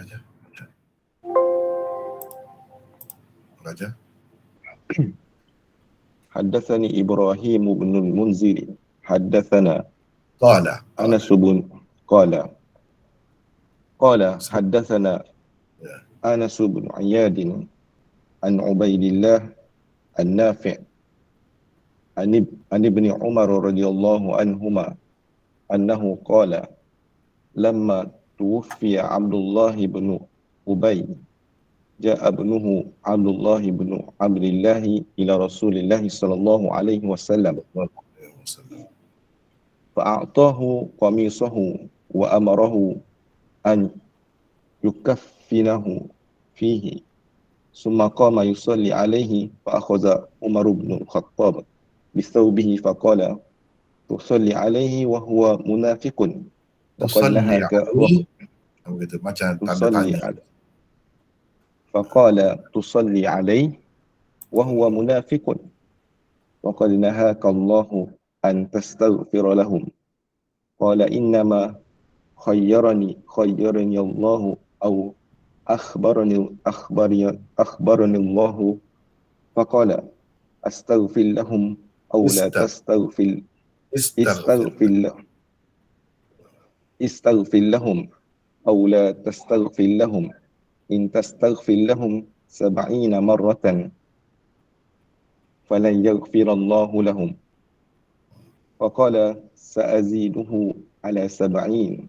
Haddatsani Ibrahim bin al-Munzir haddatsana Qala. Anas bin qala haddatsana Anas bin Iyad an Ubaidillah an-Nafi' an ibn Umar radhiyallahu anhuma annahu qala lamma tuwfiya Abdullah bin Ubay جاء ابنه عبد الله بن عبد الله إلى رسول الله صلى الله عليه وسلم فأعطاه قميصه وأمره أن يكفنه فيه ثم قام يصلي عليه فأخذ عمر بن الخطاب بثوبه فقال تصلي عليه وهو منافق وقد نهاك فقال تصلي عليه وهو منافق وقد نهاك الله أن تستغفر لهم قال إنما خيرني الله أو أخبرني الله فقال أستغفر لهم أو لا تستغفر استغفر لهم أو لا تستغفر لهم إن تستغفر لهم 70 مرة فلن يغفر الله لهم فقال سأزيده على 70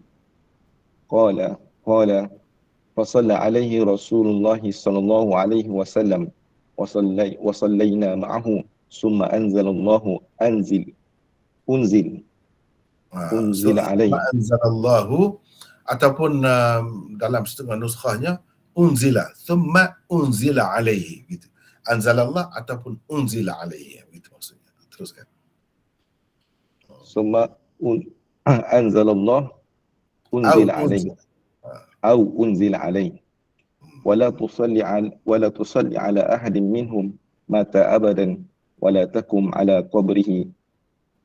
قال فصلى عليه رسول الله صلى الله عليه وسلم وصلينا معه ثم أنزل الله أنزل عليه Anzalallahu ataupun dalam setengah nuskhahnya unzila thumma unzila alaihi gitu. Anzalallah ataupun unzila alaihi gitu maksudnya. Teruskan. Summa anzalallah unzila alaihi au unzila alaihi wala tusalli ala ahadin minhum mata abadan wala takum ala qabrihi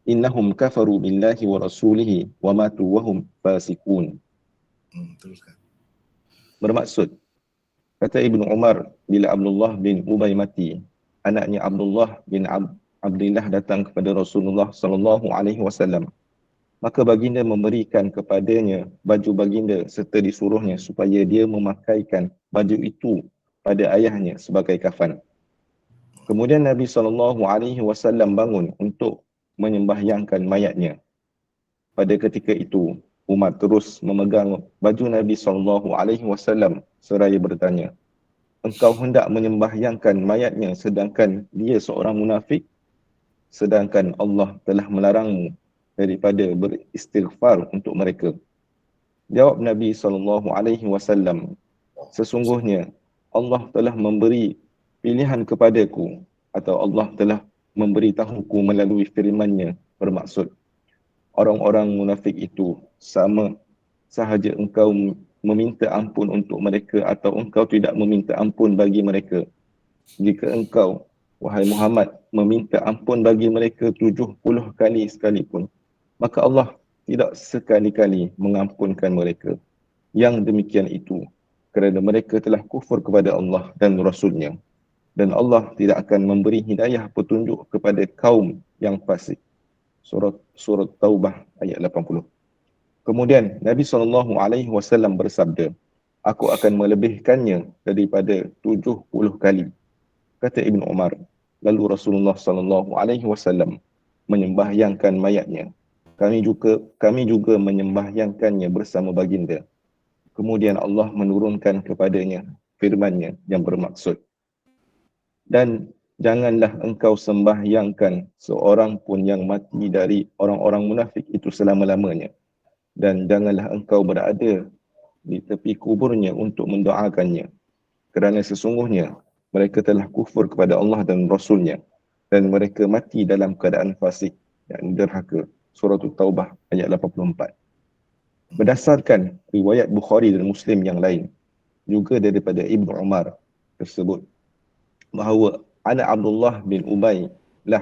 innahum kafaru billahi wa rasulihi wa matu wa hum fasiqun. Teruskan. Bermaksud, kata Ibnu Umar, bila Abdullah bin Ubay mati, anaknya Abdullah bin Abdillah datang kepada Rasulullah sallallahu alaihi wasallam. Maka baginda memberikan kepadanya baju baginda serta disuruhnya supaya dia memakaikan baju itu pada ayahnya sebagai kafan. Kemudian Nabi sallallahu alaihi wasallam bangun untuk menyembahyangkan mayatnya. Pada ketika itu, Umar terus memegang baju Nabi sallallahu alaihi wasallam seraya bertanya, engkau hendak menyembahyangkan mayatnya sedangkan dia seorang munafik, sedangkan Allah telah melarangmu daripada beristighfar untuk mereka. Jawab Nabi sallallahu alaihi wasallam, sesungguhnya Allah telah memberi pilihan kepadaku atau Allah telah memberitahuku melalui firman-Nya, bermaksud orang-orang munafik itu sama sahaja engkau meminta ampun untuk mereka atau engkau tidak meminta ampun bagi mereka. Jika engkau, wahai Muhammad, meminta ampun bagi mereka 70 kali sekalipun, maka Allah tidak sekali-kali mengampunkan mereka. Yang demikian itu kerana mereka telah kufur kepada Allah dan Rasul-Nya, dan Allah tidak akan memberi hidayah petunjuk kepada kaum yang fasik. Surat Taubah ayat 80. Kemudian Nabi SAW bersabda, aku akan melebihkannya daripada 70 kali. Kata Ibn Umar, lalu Rasulullah SAW menyembahyangkan mayatnya. Kami juga menyembahyangkannya bersama baginda. Kemudian Allah menurunkan kepadanya firman-Nya yang bermaksud, Dan janganlah engkau sembahyangkan seorang pun yang mati dari orang-orang munafik itu selama-lamanya. Dan janganlah engkau berada di tepi kuburnya untuk mendoakannya. Kerana sesungguhnya mereka telah kufur kepada Allah dan Rasulnya. Dan mereka mati dalam keadaan fasik, yakni derhaka. Surah Taubah ayat 84. Berdasarkan riwayat Bukhari dan Muslim yang lain, juga daripada Ibnu Umar tersebut, bahawa anak Abdullah bin Ubay lah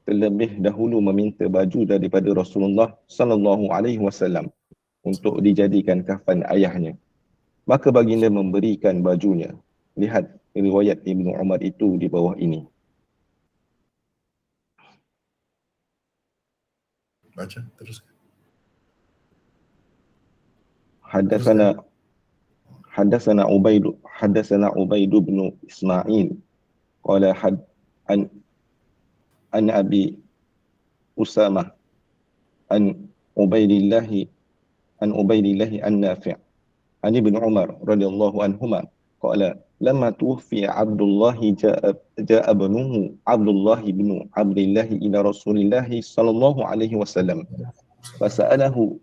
terlebih dahulu meminta baju daripada Rasulullah sallallahu alaihi wasallam untuk dijadikan kafan ayahnya. Maka baginda memberikan bajunya. Lihat riwayat Ibnu Umar itu di bawah ini. Baca terus. Hadatsana Ubaid bin Ismail qala an Abi Usamah an Ubaidillah an Nafi' an Ibn Umar radhiyallahu anhuma qala lamma tuwfiya Abdullah ja'a ibnuhu Abdullah bin Abdillah ila Rasulillah sallallahu alaihi wasallam fasa'alahu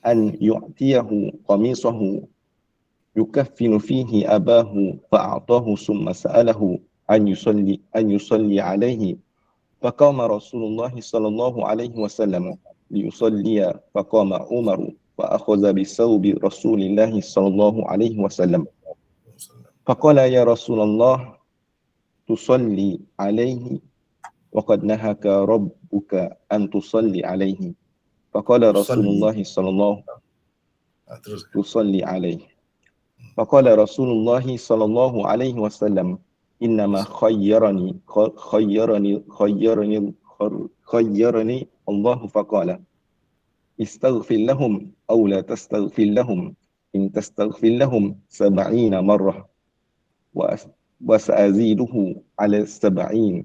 an yu'tiyahu qamisahu yukaffinu fihi abahu fa'atahu summa sa'alahu an yusalli alaihi faqama Rasulullah sallallahu alaihi wasallam liyusalliya faqama Umar fa akhadha bi sawbi Rasulillah sallallahu alaihi wasallam faqala ya Rasulullah tusalli alaihi wa qad nahaka rabbuka an tusalli alaihi faqala Rasulullah sallallahu tusalli alaihi faqala Rasulullah sallallahu alaihi wasallam innama khayyarani Allah faqala istaghfir lahum aw la tastaghfir lahum in tastaghfir lahum 70 marrah wa sa'aziduhu ala 70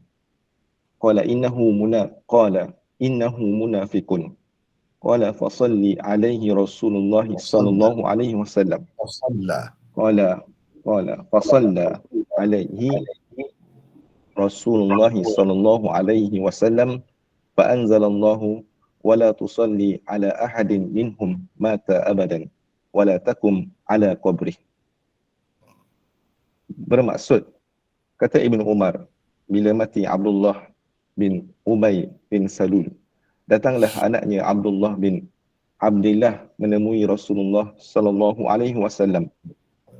qala innahu munafiqun qala fasalli alaihi Rasulullah sallallahu alaihi wasallam qala fasalla alaihi Rasulullah sallallahu alaihi wasallam fa anzalallahu wala tusalli ala ahadin minhum mata abadan wala takum ala qabrih. Bermaksud, kata Ibn Umar, bila mati Abdullah bin Ubay bin Salul, datanglah anaknya Abdullah bin Abdillah menemui Rasulullah sallallahu alaihi wasallam.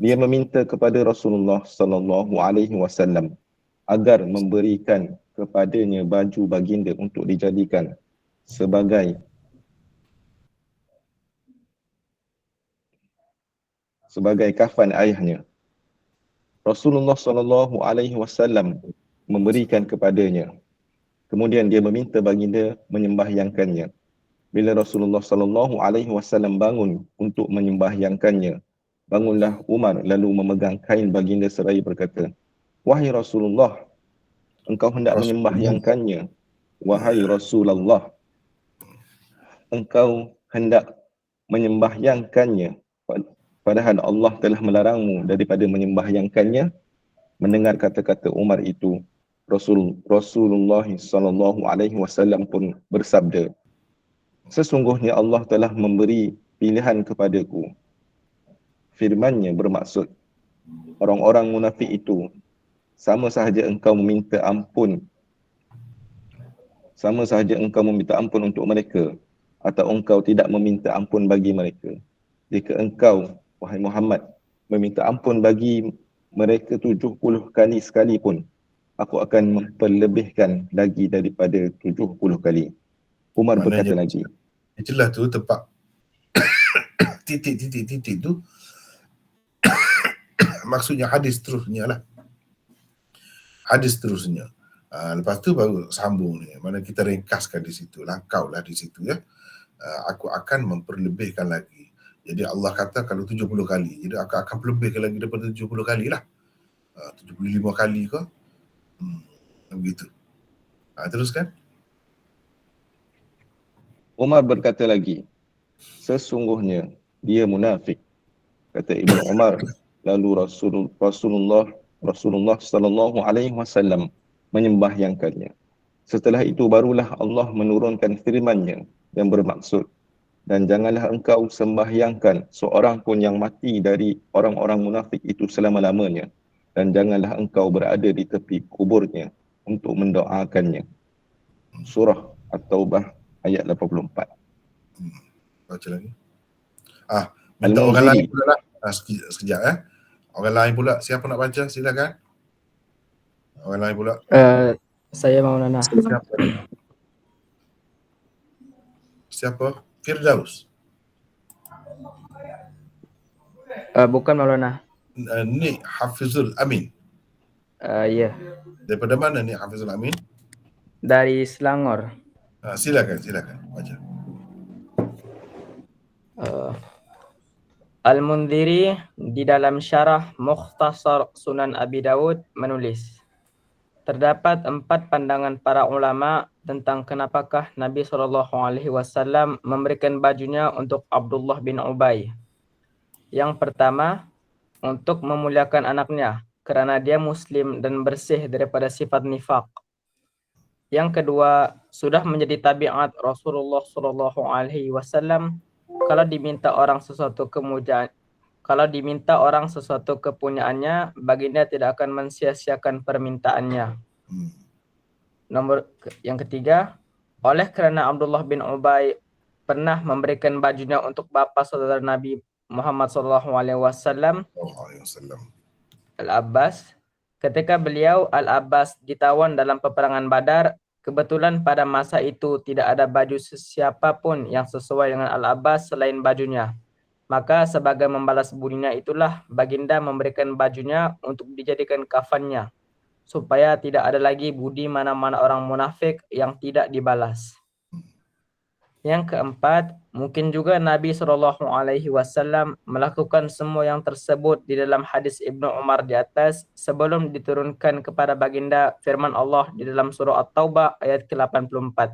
Dia meminta kepada Rasulullah sallallahu alaihi wasallam agar memberikan kepadanya baju baginda untuk dijadikan sebagai kafan ayahnya. Rasulullah sallallahu alaihi wasallam memberikan kepadanya. Kemudian dia meminta baginda menyembahyangkannya. Bila Rasulullah sallallahu alaihi wasallam bangun untuk menyembahyangkannya, bangunlah Umar lalu memegang kain baginda seraya berkata, "Wahai Rasulullah, engkau hendak menyembahyangkannya. Wahai Rasulullah, engkau hendak menyembahyangkannya. Padahal Allah telah melarangmu daripada menyembahyangkannya." Mendengar kata-kata Umar itu, Rasulullah sallallahu alaihi wasallam pun bersabda, "Sesungguhnya Allah telah memberi pilihan kepadaku." Firman-Nya bermaksud, orang-orang munafik itu sama sahaja engkau meminta ampun untuk mereka atau engkau tidak meminta ampun bagi mereka. Jika engkau, wahai Muhammad, meminta ampun bagi mereka 70 kali sekalipun, aku akan memperlebihkan lagi daripada 70 kali. Umar berkata lagi. Itulah tu tepat titik tu maksudnya hadis terusnya lah. Hadis terusnya. Lepas tu baru sambung ni. Mana kita ringkaskan di situ. Langkau lah di situ ya. Aku akan memperlebihkan lagi. Jadi Allah kata kalau 70 kali. Jadi aku akan perlebihkan lagi daripada 70 kali lah. 75 kali ke? Begitu. Teruskan. Umar berkata lagi, sesungguhnya dia munafik. Kata Ibn Umar, lalu Rasulullah Rasulullah sallallahu alaihi wasallam menyembahyangkannya. Setelah itu barulah Allah menurunkan firman-Nya yang bermaksud, dan janganlah engkau sembahyangkan seorang pun yang mati dari orang-orang munafik itu selama-lamanya, dan janganlah engkau berada di tepi kuburnya untuk mendoakannya. Surah At-Taubah ayat 84. Baca lagi. Minta orang lain pula lah. Sekejap Orang lain pula. Siapa nak baca? Silakan. Orang lain pula. Saya Maulana. Siapa? Firdaus. Bukan Maulana. Ni Hafizul Amin. Ya. Daripada mana ni Hafizul Amin? Dari Selangor. Silakan baca. Al-Mundhiri di dalam syarah Mukhtasar Sunan Abi Dawud menulis, terdapat 4 pandangan para ulama tentang kenapakah Nabi SAW memberikan bajunya untuk Abdullah bin Ubay. Yang pertama, untuk memuliakan anaknya kerana dia muslim dan bersih daripada sifat nifaq. Yang kedua, sudah menjadi tabiat Rasulullah SAW kalau diminta orang sesuatu kepunyaannya, baginda tidak akan mensia-siakan permintaannya. Yang ketiga, oleh kerana Abdullah bin Ubay pernah memberikan bajunya untuk bapa saudara Nabi Muhammad SAW, Al-Abbas. Ketika beliau Al-Abbas ditawan dalam peperangan Badar, kebetulan pada masa itu tidak ada baju sesiapa pun yang sesuai dengan Al-Abbas selain bajunya. Maka sebagai membalas budinya itulah baginda memberikan bajunya untuk dijadikan kafannya, supaya tidak ada lagi budi mana-mana orang munafik yang tidak dibalas. Yang keempat, mungkin juga Nabi SAW melakukan semua yang tersebut di dalam hadis Ibnu Umar di atas sebelum diturunkan kepada baginda firman Allah di dalam surah At-Taubah ayat ke-84.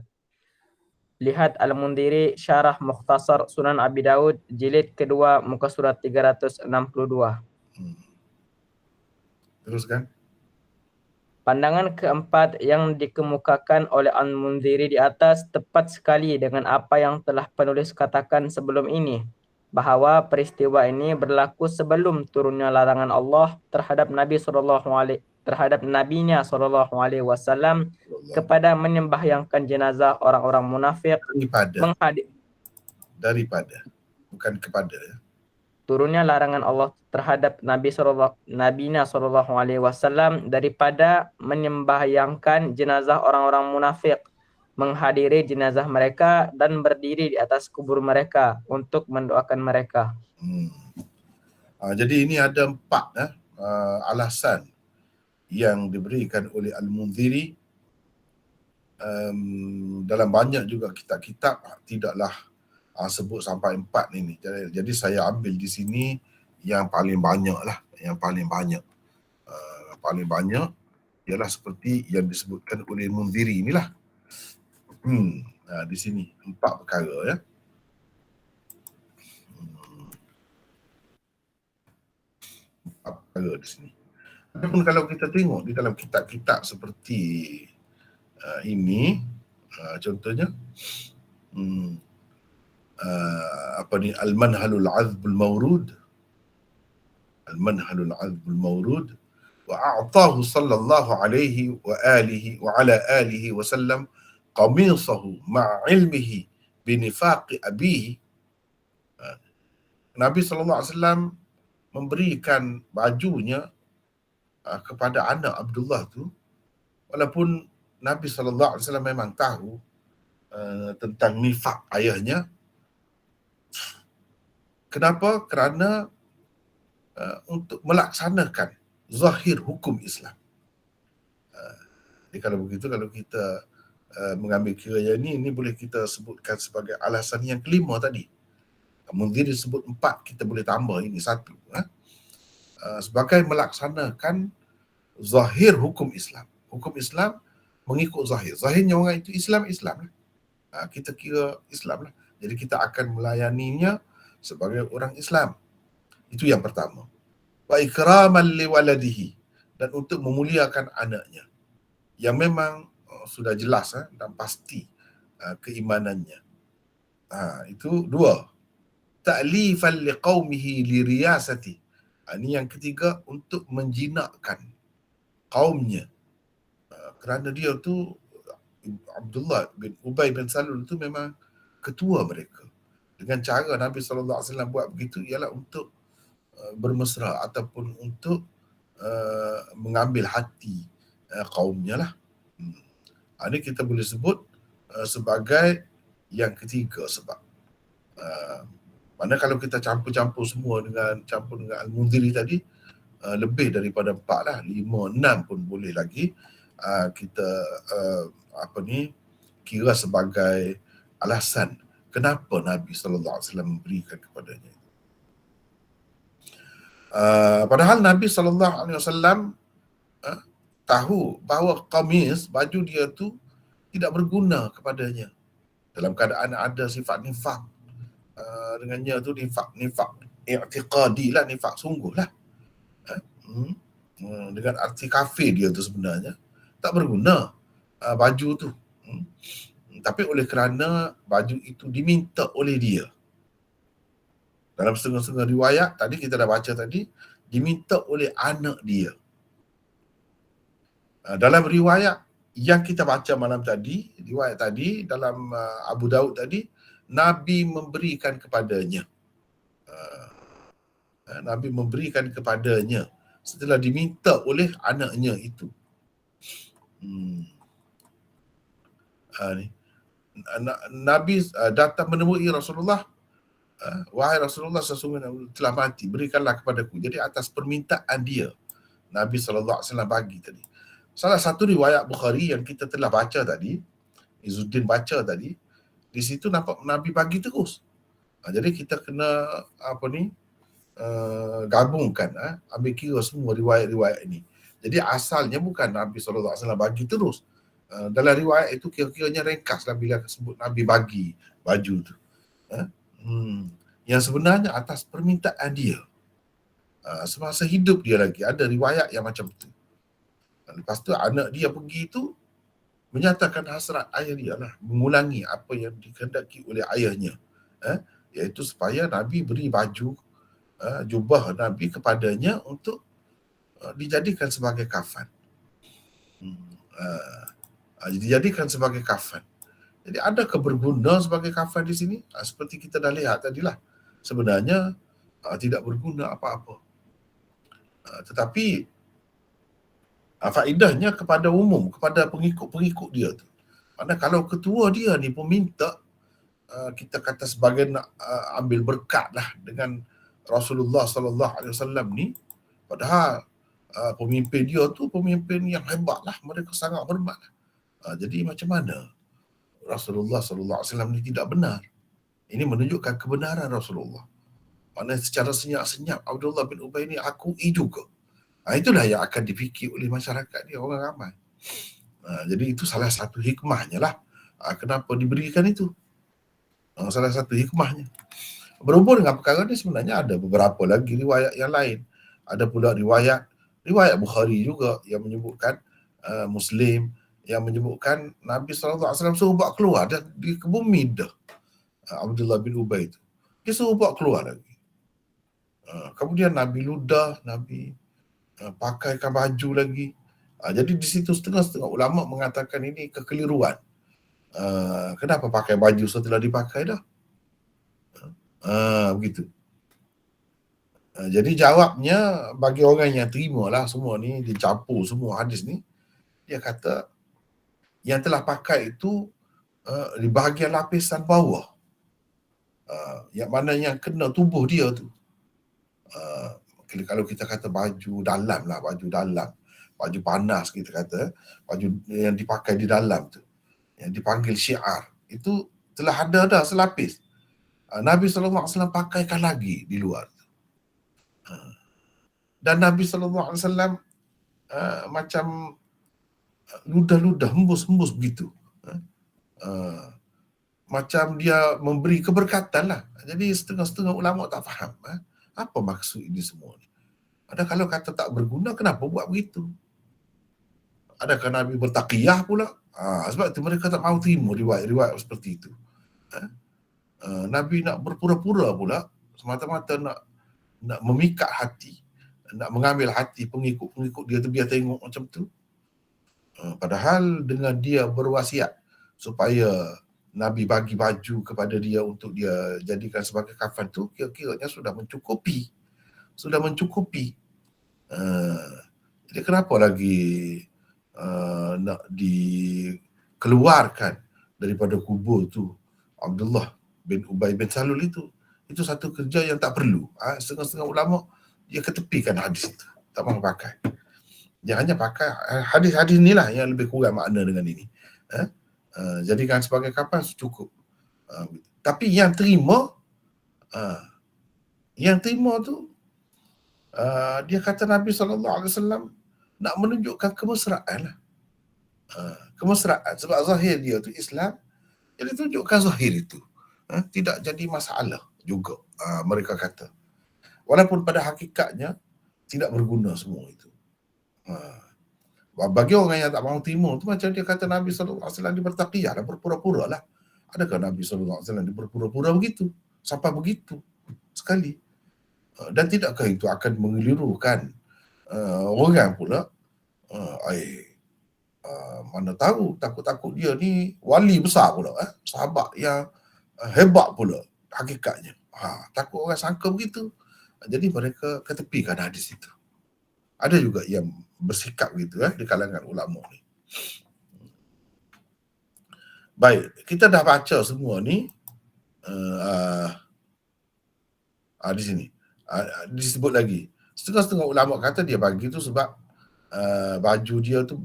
Lihat Al-Mundhiri Syarah Mukhtasar Sunan Abi Dawud jilid kedua muka surat 362. Teruskan. Pandangan keempat yang dikemukakan oleh Al-Mundhiri di atas tepat sekali dengan apa yang telah penulis katakan sebelum ini, bahawa peristiwa ini berlaku sebelum turunnya larangan Allah terhadap Nabinya SAW kepada menyembahyangkan jenazah orang-orang munafik daripada bukan kepada turunnya larangan Allah terhadap Nabinya SAW daripada menyembahyangkan jenazah orang-orang munafik, menghadiri jenazah mereka dan berdiri di atas kubur mereka untuk mendoakan mereka. Jadi ini ada 4 alasan yang diberikan oleh Al-Mundhiri. Dalam banyak juga kitab-kitab tidaklah sebut sampai 4 ini. Jadi saya ambil di sini yang paling banyak lah. Yang paling banyak ialah seperti yang disebutkan oleh Mundhiri inilah. Di sini 4 perkara ya. Perkara di sini. Adapun kalau kita tengok di dalam kitab-kitab seperti ini, contohnya Al-Manhalul Azbul Mawrud, Al-Manhalul Azbul Mawrud, wa a'tahu sallallahu alaihi wa alihi wa ala alihi wa sallam qamisahu ma'a ilmihi binifaqi abihi. Nabi sallallahu alaihi wasallam memberikan bajunya kepada anak Abdullah tu, walaupun Nabi sallallahu alaihi wasallam memang tahu tentang nifaq ayahnya. Kenapa? Kerana untuk melaksanakan zahir hukum Islam. Jadi kalau begitu, kalau kita mengambil kira yang ini boleh kita sebutkan sebagai alasan yang kelima tadi. Mundhiri sebut 4, kita boleh tambah ini 1. Sebagai melaksanakan zahir hukum Islam. Hukum Islam mengikut zahir. Zahirnya orang itu Islam. Kita kira Islam lah. Jadi kita akan melayaninya sebagai orang Islam. Itu yang pertama. Wa ikraman li waladihi, dan untuk memuliakan anaknya yang memang sudah jelas dan pasti keimanannya. Itu dua. Ta'lifan liqaumihi liriyasati. Ini yang ketiga, untuk menjinakkan kaumnya. Kerana dia tu, Abdullah bin Ubay bin Salul itu memang ketua mereka. Dengan cara Nabi SAW buat begitu ialah untuk bermesra ataupun untuk mengambil hati kaumnya lah. Ini kita boleh sebut sebagai yang ketiga sebab. Mana kalau kita campur semua dengan Al-Mundhiri tadi, lebih daripada 4 lah, 5, 6 pun boleh lagi kita kira sebagai alasan kenapa Nabi SAW memberikan kepadanya. Padahal Nabi SAW tahu bahawa qamis, baju dia tu tidak berguna kepadanya dalam keadaan ada sifat nifaq. Dengannya tu nifaq i'tiqadi lah, nifaq sungguh lah. Dengan arti kafir dia tu sebenarnya tak berguna baju tu. Tapi oleh kerana baju itu diminta oleh dia. Dalam setengah-setengah riwayat tadi kita dah baca tadi, diminta oleh anak dia. Dalam riwayat yang kita baca malam tadi, riwayat tadi dalam Abu Daud tadi, Nabi memberikan kepadanya. Nabi memberikan kepadanya setelah diminta oleh anaknya itu. Nabi datang menemui Rasulullah, wahai Rasulullah, sesungguhnya telah mati, berikanlah kepadaku. Jadi atas permintaan dia, Nabi SAW bagi tadi. Salah satu riwayat Bukhari yang kita telah baca tadi, Izzuddin baca tadi, di situ nampak Nabi bagi terus. Jadi kita kena gabungkan, ambil kira semua riwayat-riwayat ini. Jadi asalnya bukan Nabi SAW bagi terus. Dalam riwayat itu kira-kiranya ringkas lah bila sebut Nabi bagi baju tu. Yang sebenarnya atas permintaan dia. Semasa hidup dia lagi ada riwayat yang macam tu. Lepas tu anak dia pergi tu menyatakan hasrat ayah dia lah, mengulangi apa yang dikehendaki oleh ayahnya, iaitu supaya Nabi beri baju jubah Nabi kepadanya untuk dijadikan sebagai kafan. Dijadikan sebagai kafan. Jadi adakah berguna sebagai kafan di sini? Seperti kita dah lihat tadilah, sebenarnya tidak berguna apa-apa. Tetapi faedahnya kepada umum, kepada pengikut-pengikut dia tu. Mana kalau ketua dia ni pun minta, kita kata sebagai nak ambil berkat lah dengan Rasulullah SAW ni, padahal pemimpin dia tu pemimpin yang hebat lah, mereka sangat hormat lah. Jadi macam mana Rasulullah SAW ni tidak benar? Ini menunjukkan kebenaran Rasulullah. Mana secara senyap-senyap Abdullah bin Ubay ni akui juga. Itulah yang akan dipikir oleh masyarakat dia, orang ramai. Jadi itu salah satu hikmahnya lah. Kenapa diberikan itu? Salah satu hikmahnya. Berhubung dengan perkara ni sebenarnya ada beberapa lagi riwayat yang lain. Ada pula riwayat Bukhari juga yang menyebutkan, Muslim yang menyebutkan Nabi SAW suruh buat keluar dan di bumi dah. Abdullah bin Ubay itu. Dia suruh buat keluar lagi. Kemudian Nabi ludah, Nabi pakaikan baju lagi. Jadi di situ setengah-setengah ulama mengatakan ini kekeliruan. Kenapa pakai baju setelah dipakai dah? Begitu. Jadi jawabnya bagi orang yang terima lah semua ni, dicampur semua hadis ni, dia kata yang telah pakai itu di bahagian lapisan bawah, yang mana yang kena tubuh dia tu. Kalau kita kata baju dalam lah, baju panas kita kata, baju yang dipakai di dalam tu, yang dipanggil syiar, itu telah ada dah selapis. Nabi SAW pakaikan lagi di luar. Dan Nabi SAW macam ludah-ludah, hembus-hembus begitu. Macam dia memberi keberkatan lah. Jadi setengah-setengah ulama tak faham apa maksud ini semua ni. Ada kalau kata tak berguna, kenapa buat begitu? Adakah Nabi bertaqiyah pula? Sebab itu mereka tak mahu terima riwayat-riwayat seperti itu. Nabi nak berpura-pura pula, semata-mata nak memikat hati, nak mengambil hati pengikut-pengikut dia tu biar tengok macam tu. Padahal dengan dia berwasiat supaya Nabi bagi baju kepada dia untuk dia jadikan sebagai kafan tu, kira-kiranya sudah mencukupi. Jadi kenapa lagi nak dikeluarkan daripada kubur tu Abdullah bin Ubay bin Salul itu? Itu satu kerja yang tak perlu. Setengah-setengah ulama dia ketepikan hadis itu, tak mahu pakai. Dia hanya pakai hadis-hadis inilah yang lebih kurang makna dengan ini. Jadikan sebagai kapan cukup. Tapi yang terima tu dia kata Nabi SAW nak menunjukkan kemesraan lah. Kemesraan sebab zahir dia tu Islam, jadi tunjukkan zahir itu. Tidak jadi masalah juga, mereka kata. Walaupun pada hakikatnya tidak berguna semua itu. Bagi orang yang tak mahu terima tu, macam dia kata Nabi SAW dia bertaqiyah lah, berpura-pura lah. Adakah Nabi SAW dia berpura-pura begitu? Sampai begitu sekali. Dan tidakkah itu akan mengelirukan orang pula? Mana tahu, takut-takut dia ni wali besar pula, sahabat yang hebat pula hakikatnya. Takut orang sangka begitu. Jadi mereka ketepikan hadis itu. Ada juga yang bersikap begitu di kalangan ulama ni. Baik, kita dah baca semua ni di sini. Disebut lagi. Setengah-setengah ulama kata dia bagi tu sebab baju dia tu,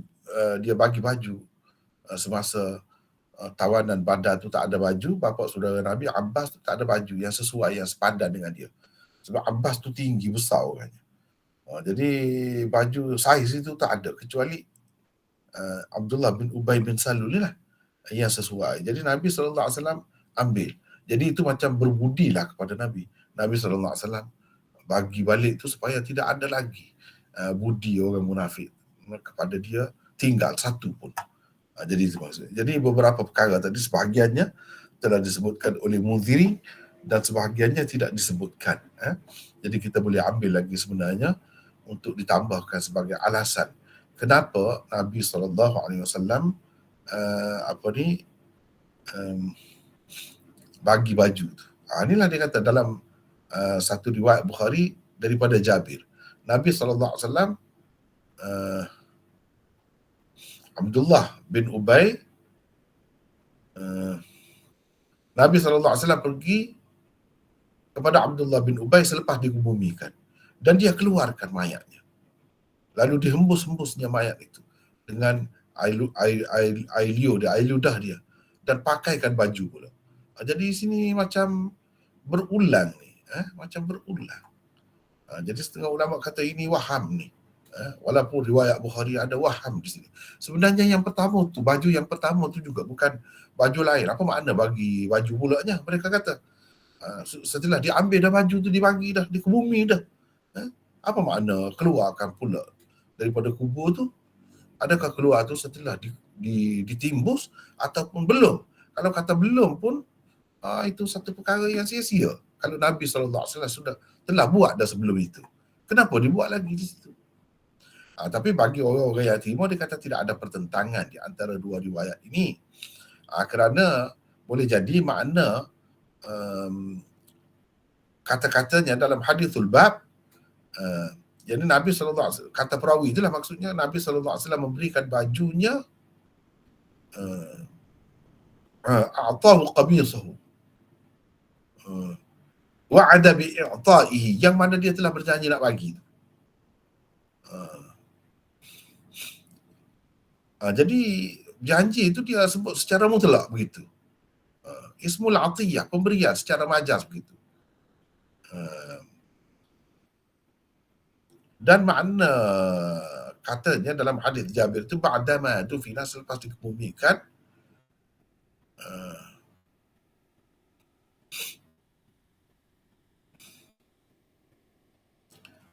dia bagi baju semasa tawanan Badar tu tak ada baju. Bapa saudara Nabi Abbas tu tak ada baju yang sesuai, yang sepadan dengan dia. Sebab Abbas tu tinggi besar orangnya. Jadi baju saiz itu tak ada kecuali Abdullah bin Ubay bin Salul ni lah yang sesuai. Jadi Nabi SAW ambil. Jadi itu macam berbudilah kepada Nabi. Nabi SAW bagi balik tu supaya tidak ada lagi budi orang munafik kepada dia tinggal satu pun. Jadi itu maksudnya. Jadi beberapa perkara tadi sebahagiannya telah disebutkan oleh Munziri dan sebahagiannya tidak disebutkan. Jadi kita boleh ambil lagi sebenarnya untuk ditambahkan sebagai alasan kenapa Nabi SAW bagi baju tu. Inilah dia kata dalam satu riwayat Bukhari daripada Jabir. Nabi SAW Abdullah bin Ubay, Nabi SAW pergi kepada Abdullah bin Ubay selepas dikubumikan dan dia keluarkan mayatnya. Lalu dihembus-hembusnya mayat itu dengan air ludah dia dan pakaikan baju pula. Jadi sini macam berulang ni, macam berulang. Jadi setengah ulama kata ini waham ni. Walaupun riwayat Bukhari ada waham di sini. Sebenarnya yang pertama tu, baju yang pertama tu juga bukan baju lain. Apa makna bagi baju pulanya? Mereka kata setelah diambil dah baju tu, dibagi dah, dikebumi dah. Apa makna keluarkan pula daripada kubur tu? Adakah keluar tu setelah ditimbus ataupun belum? Kalau kata belum pun, itu satu perkara yang sia-sia. Kalau Nabi SAW sudah telah buat dah sebelum itu, kenapa dibuat lagi di situ? Tapi bagi orang-orang yang terima, dia kata tidak ada pertentangan di antara dua riwayat ini. Kerana boleh jadi makna kata-katanya dalam hadithul bab, jadi Nabi SAW, kata perawi itulah maksudnya, Nabi SAW memberikan bajunya, a'tahu qamisahu wa'ada bi'i'ta'ihi, yang mana dia telah berjanji nak bagi. Jadi janji itu dia sebut secara mutlak begitu. Ismul atiyah, pemberian secara majaz begitu. Dan makna katanya dalam hadis Jabir itu ba'dama dufina, selepas dikebumikan,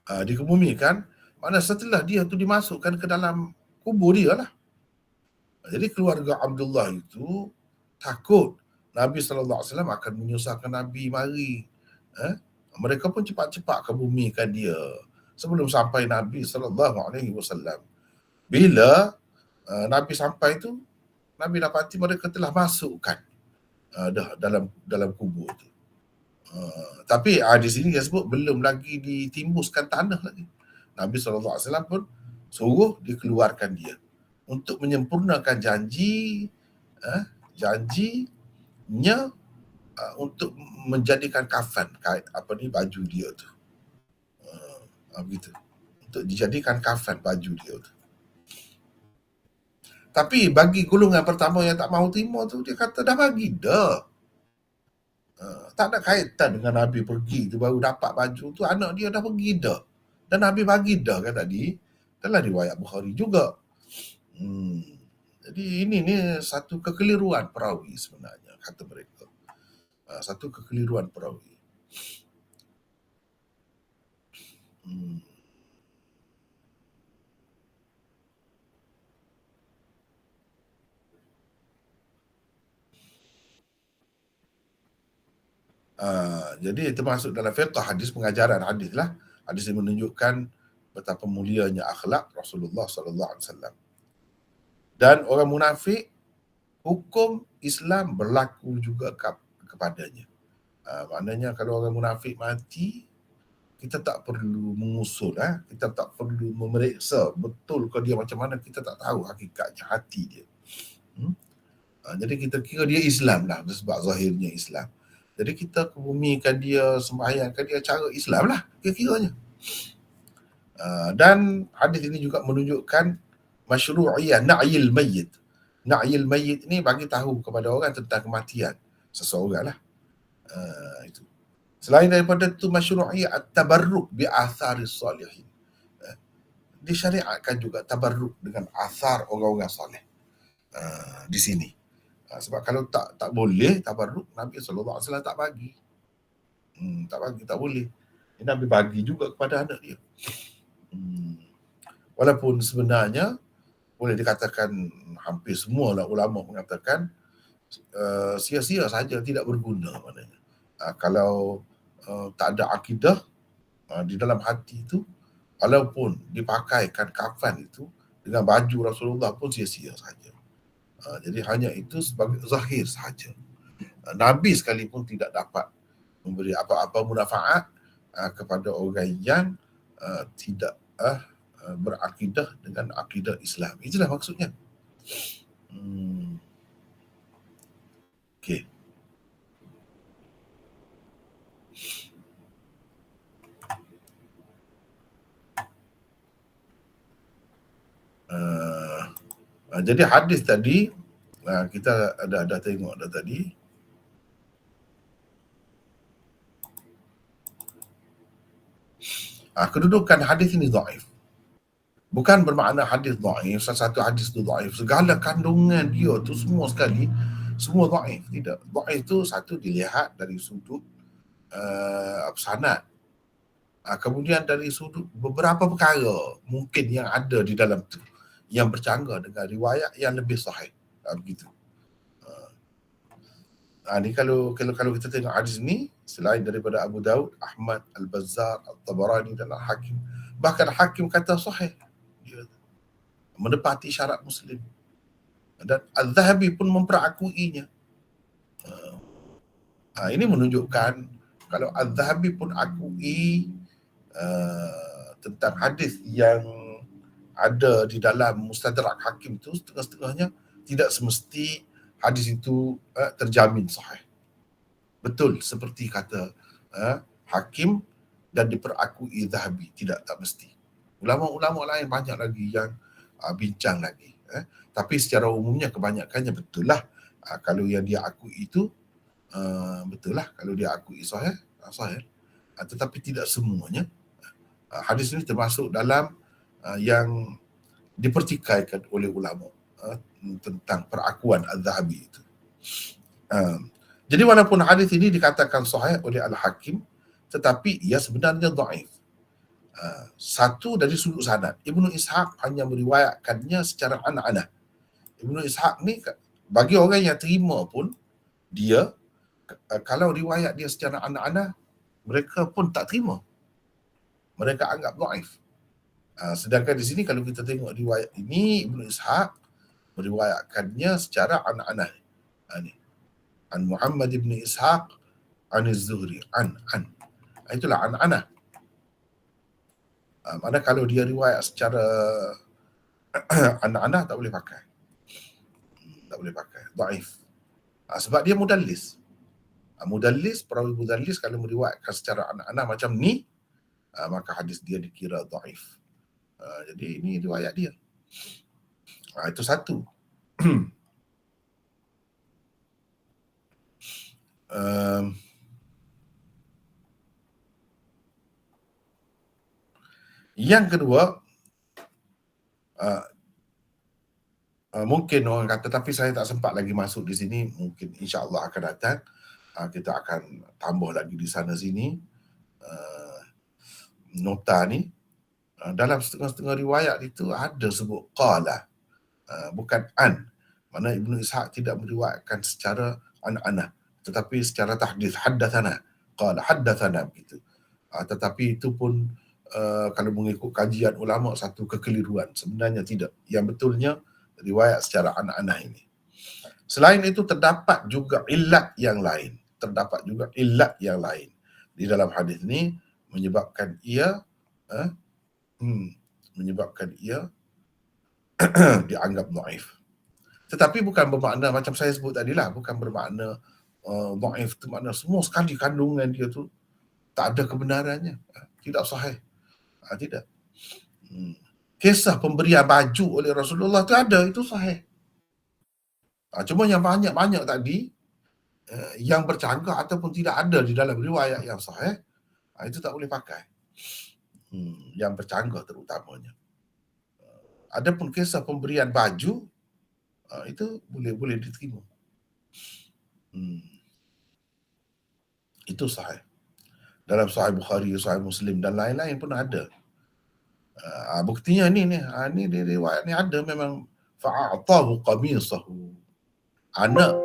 dikebumikan, mana setelah dia tu dimasukkan ke dalam kubur dia lah. Jadi keluarga Abdullah itu takut Nabi SAW akan menyusahkan Nabi mari. Mereka pun cepat-cepat kebumikan dia sebelum sampai Nabi SAW. Bila Nabi sampai tu, Nabi dapati mereka telah masukkan dalam kubur tu. Tapi di sini dia sebut belum lagi ditimbuskan tanah lagi. Nabi SAW pun suruh dikeluarkan dia untuk menyempurnakan janjinya untuk menjadikan kafan baju dia tu. Begitu. Untuk dijadikan kafan baju dia tu. Tapi bagi golongan pertama yang tak mahu terima tu, dia kata dah bagi dah. Tak ada kaitan dengan Nabi pergi tu baru dapat baju tu, anak dia dah pergi dah. Dan Nabi bagi dah kan tadi, dalam riwayat Bukhari juga. Jadi ini ni satu kekeliruan perawi sebenarnya, kata mereka. Satu kekeliruan perawi. Jadi termasuk dalam fiqh hadis, pengajaran hadis lah. Hadis ini menunjukkan betapa mulianya akhlak Rasulullah SAW. Dan orang munafik, hukum Islam berlaku juga kepadanya. Maknanya kalau orang munafik mati, kita tak perlu mengusul, kita tak perlu memeriksa betul ke dia macam mana, kita tak tahu hakikatnya hati dia. Jadi kita kira dia Islam lah, sebab zahirnya Islam. Jadi kita kebumikan dia, sembahyangkan dia cara Islam lah kira-kiranya. Dan hadis ini juga menunjukkan masyru'iyah na'yil mayyit. Na'yil mayyit ni bagi tahu kepada orang tentang kematian seseorang lah. Itu. Selain daripada itu, masyru'iyah at-tabarruk bi atharis salihin. Disyariatkan juga tabarruk dengan athar orang-orang soleh. Di sini. Sebab kalau tak boleh tabarruk, Nabi SAW tak bagi. Tak boleh. Nabi bagi juga kepada anak dia. Walaupun sebenarnya boleh dikatakan hampir semua lah ulama mengatakan sia-sia saja, tidak berguna maknanya. Kalau tak ada akidah di dalam hati itu, walaupun dipakaikan kafan itu dengan baju Rasulullah pun sia-sia saja. Jadi hanya itu sebagai zahir sahaja. Nabi sekalipun tidak dapat memberi apa-apa munafaat kepada orang yang tidak berakidah dengan akidah Islam. Itulah maksudnya. Okey. Jadi hadis tadi kita ada tengok dah tadi. Kedudukan hadis ini dhaif. Bukan bermakna hadis dhaif, satu hadis tu dhaif, segala kandungan dia tu semua sekali semua dhaif. Tidak. Dhaif tu satu dilihat dari sudut sanad. Kemudian dari sudut beberapa perkara mungkin yang ada di dalam tu yang bercanggah dengan riwayat yang lebih sahih. Begitu. Ni kalau kita tengok hadis ni, selain daripada Abu Daud, Ahmad, Al-Bazzar, Al-Tabarani dan Al-Hakim, bahkan Hakim kata sahih, dia menepati syarat Muslim, dan Al-Zahabi pun memperakuinya. Ini menunjukkan kalau Al-Zahabi pun akui tentang hadis yang ada di dalam Mustadrak Hakim itu, setengah-setengahnya tidak semesti hadis itu terjamin sahih. Betul seperti kata Hakim dan diperakui Zahabi, tak mesti. Ulama-ulama lain banyak lagi yang bincang lagi. Tapi secara umumnya kebanyakannya betul lah. Kalau yang dia akui itu betul lah. Kalau dia akui sahih. Tetapi tidak semuanya. Hadis ini termasuk dalam yang dipertikaikan oleh ulama tentang perakuan Al-Zahabi itu. Jadi walaupun hadis ini dikatakan sahih oleh Al-Hakim, tetapi ia sebenarnya dhaif. Satu dari sudut sanad. Ibnu Ishaq hanya meriwayatkannya secara an-anah. Ibnu Ishaq ni bagi orang yang terima pun dia kalau riwayat dia secara an-anah mereka pun tak terima. Mereka anggap dhaif. Sedangkan di sini kalau kita tengok riwayat ini Ibnu Ishaq meriwayatkannya secara an-anah. Ni. An Muhammad ibn Ishaq an Az-Zuhri itulah an-anah. Mana kalau dia riwayat secara an-anah tak boleh pakai. Tak boleh pakai. Dhaif. Sebab dia mudallis. Perawi mudallis kalau meriwayatkan secara an-anah macam ni, maka hadis dia dikira dhaif. Jadi ini riwayat dia. Itu satu. Yang kedua, mungkin orang kata, tapi saya tak sempat lagi masuk di sini, mungkin insya-Allah akan datang. Kita akan tambah lagi di sana sini nota ni. Dalam setengah-setengah riwayat itu ada sebut qala, bukan an. Mana Ibnu Ishaq tidak meriwayatkan secara an-anah, tetapi secara tahdits, haddatsana, qala haddatsana begitu. Tetapi itu pun kalau mengikut kajian ulama satu kekeliruan. Sebenarnya tidak. Yang betulnya riwayat secara an-anah ini. Selain itu terdapat juga illat yang lain. Di dalam hadis ini menyebabkan ia dianggap dhaif. Tetapi bukan bermakna macam saya sebut tadilah, bukan bermakna dhaif itu makna semua sekali kandungan dia tu tak ada kebenarannya, tidak sahih. Tidak. Kisah pemberian baju oleh Rasulullah tu ada, itu sahih. Cuma yang banyak-banyak tadi yang bercanggah ataupun tidak ada di dalam riwayat yang sahih, itu tak boleh pakai. Yang bercanggah terutamanya. Adapun kisah pemberian baju itu boleh diterima. Itu sahih. Dalam Sahih Bukhari, Sahih Muslim dan lain-lain pun ada. Buktinya ni di riwayat ni ada memang fa'atahu qamisahu. Anak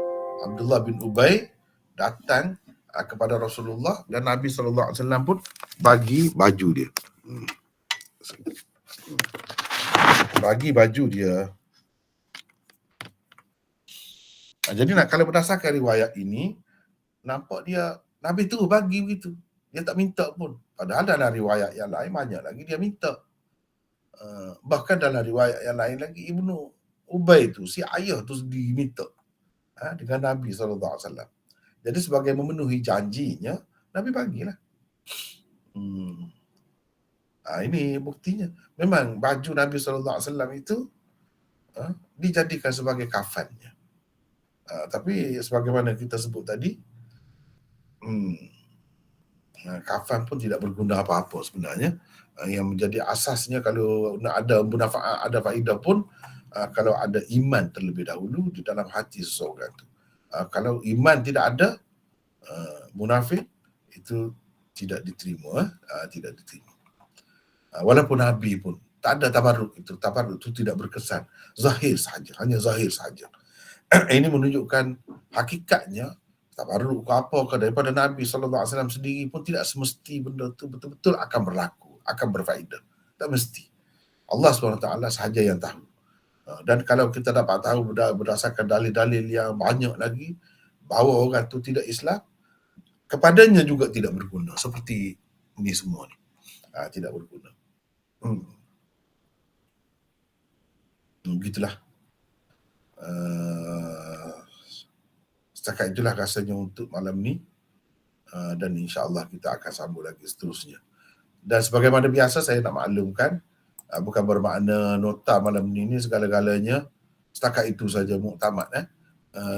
Abdullah bin Ubay datang kepada Rasulullah dan Nabi SAW pun bagi baju dia. Bagi baju dia. Jadi kalau berdasarkan riwayat ini, nampak dia Nabi tu bagi begitu. Dia tak minta pun. Padahal dalam riwayat yang lain banyak lagi dia minta. Bahkan dalam riwayat yang lain lagi Ibnu Ubay tu, si ayah tu sendiri minta dengan Nabi SAW. Jadi sebagai memenuhi janjinya, Nabi bagilah. Ini buktinya. Memang baju Nabi SAW itu dijadikan sebagai kafannya. Tapi sebagaimana kita sebut tadi, kafan pun tidak berguna apa-apa sebenarnya. Yang menjadi asasnya kalau nak ada munafaat, ada faedah pun kalau ada iman terlebih dahulu di dalam hati seseorang itu. Kalau iman tidak ada, munafik itu tidak diterima, tidak diterima. Walaupun Nabi pun tak ada tabarruk itu tidak berkesan, zahir saja, hanya zahir saja. Ini menunjukkan hakikatnya tabarruk ke apa ke daripada Nabi SAW sendiri pun tidak semesti benda itu betul-betul akan berlaku, akan berfaedah. Tak mesti. Allah SWT sahaja yang tahu. Dan kalau kita dapat tahu berdasarkan dalil-dalil yang banyak lagi bahawa orang itu tidak Islam, kepadanya juga tidak berguna. Seperti ini semua ni. Tidak berguna. Begitulah. Setakat itulah rasanya untuk malam ni, dan insya-Allah kita akan sambung lagi seterusnya. Dan sebagaimana biasa saya nak maklumkan, bukan bermakna nota malam ni segala-galanya setakat itu saja muktamad,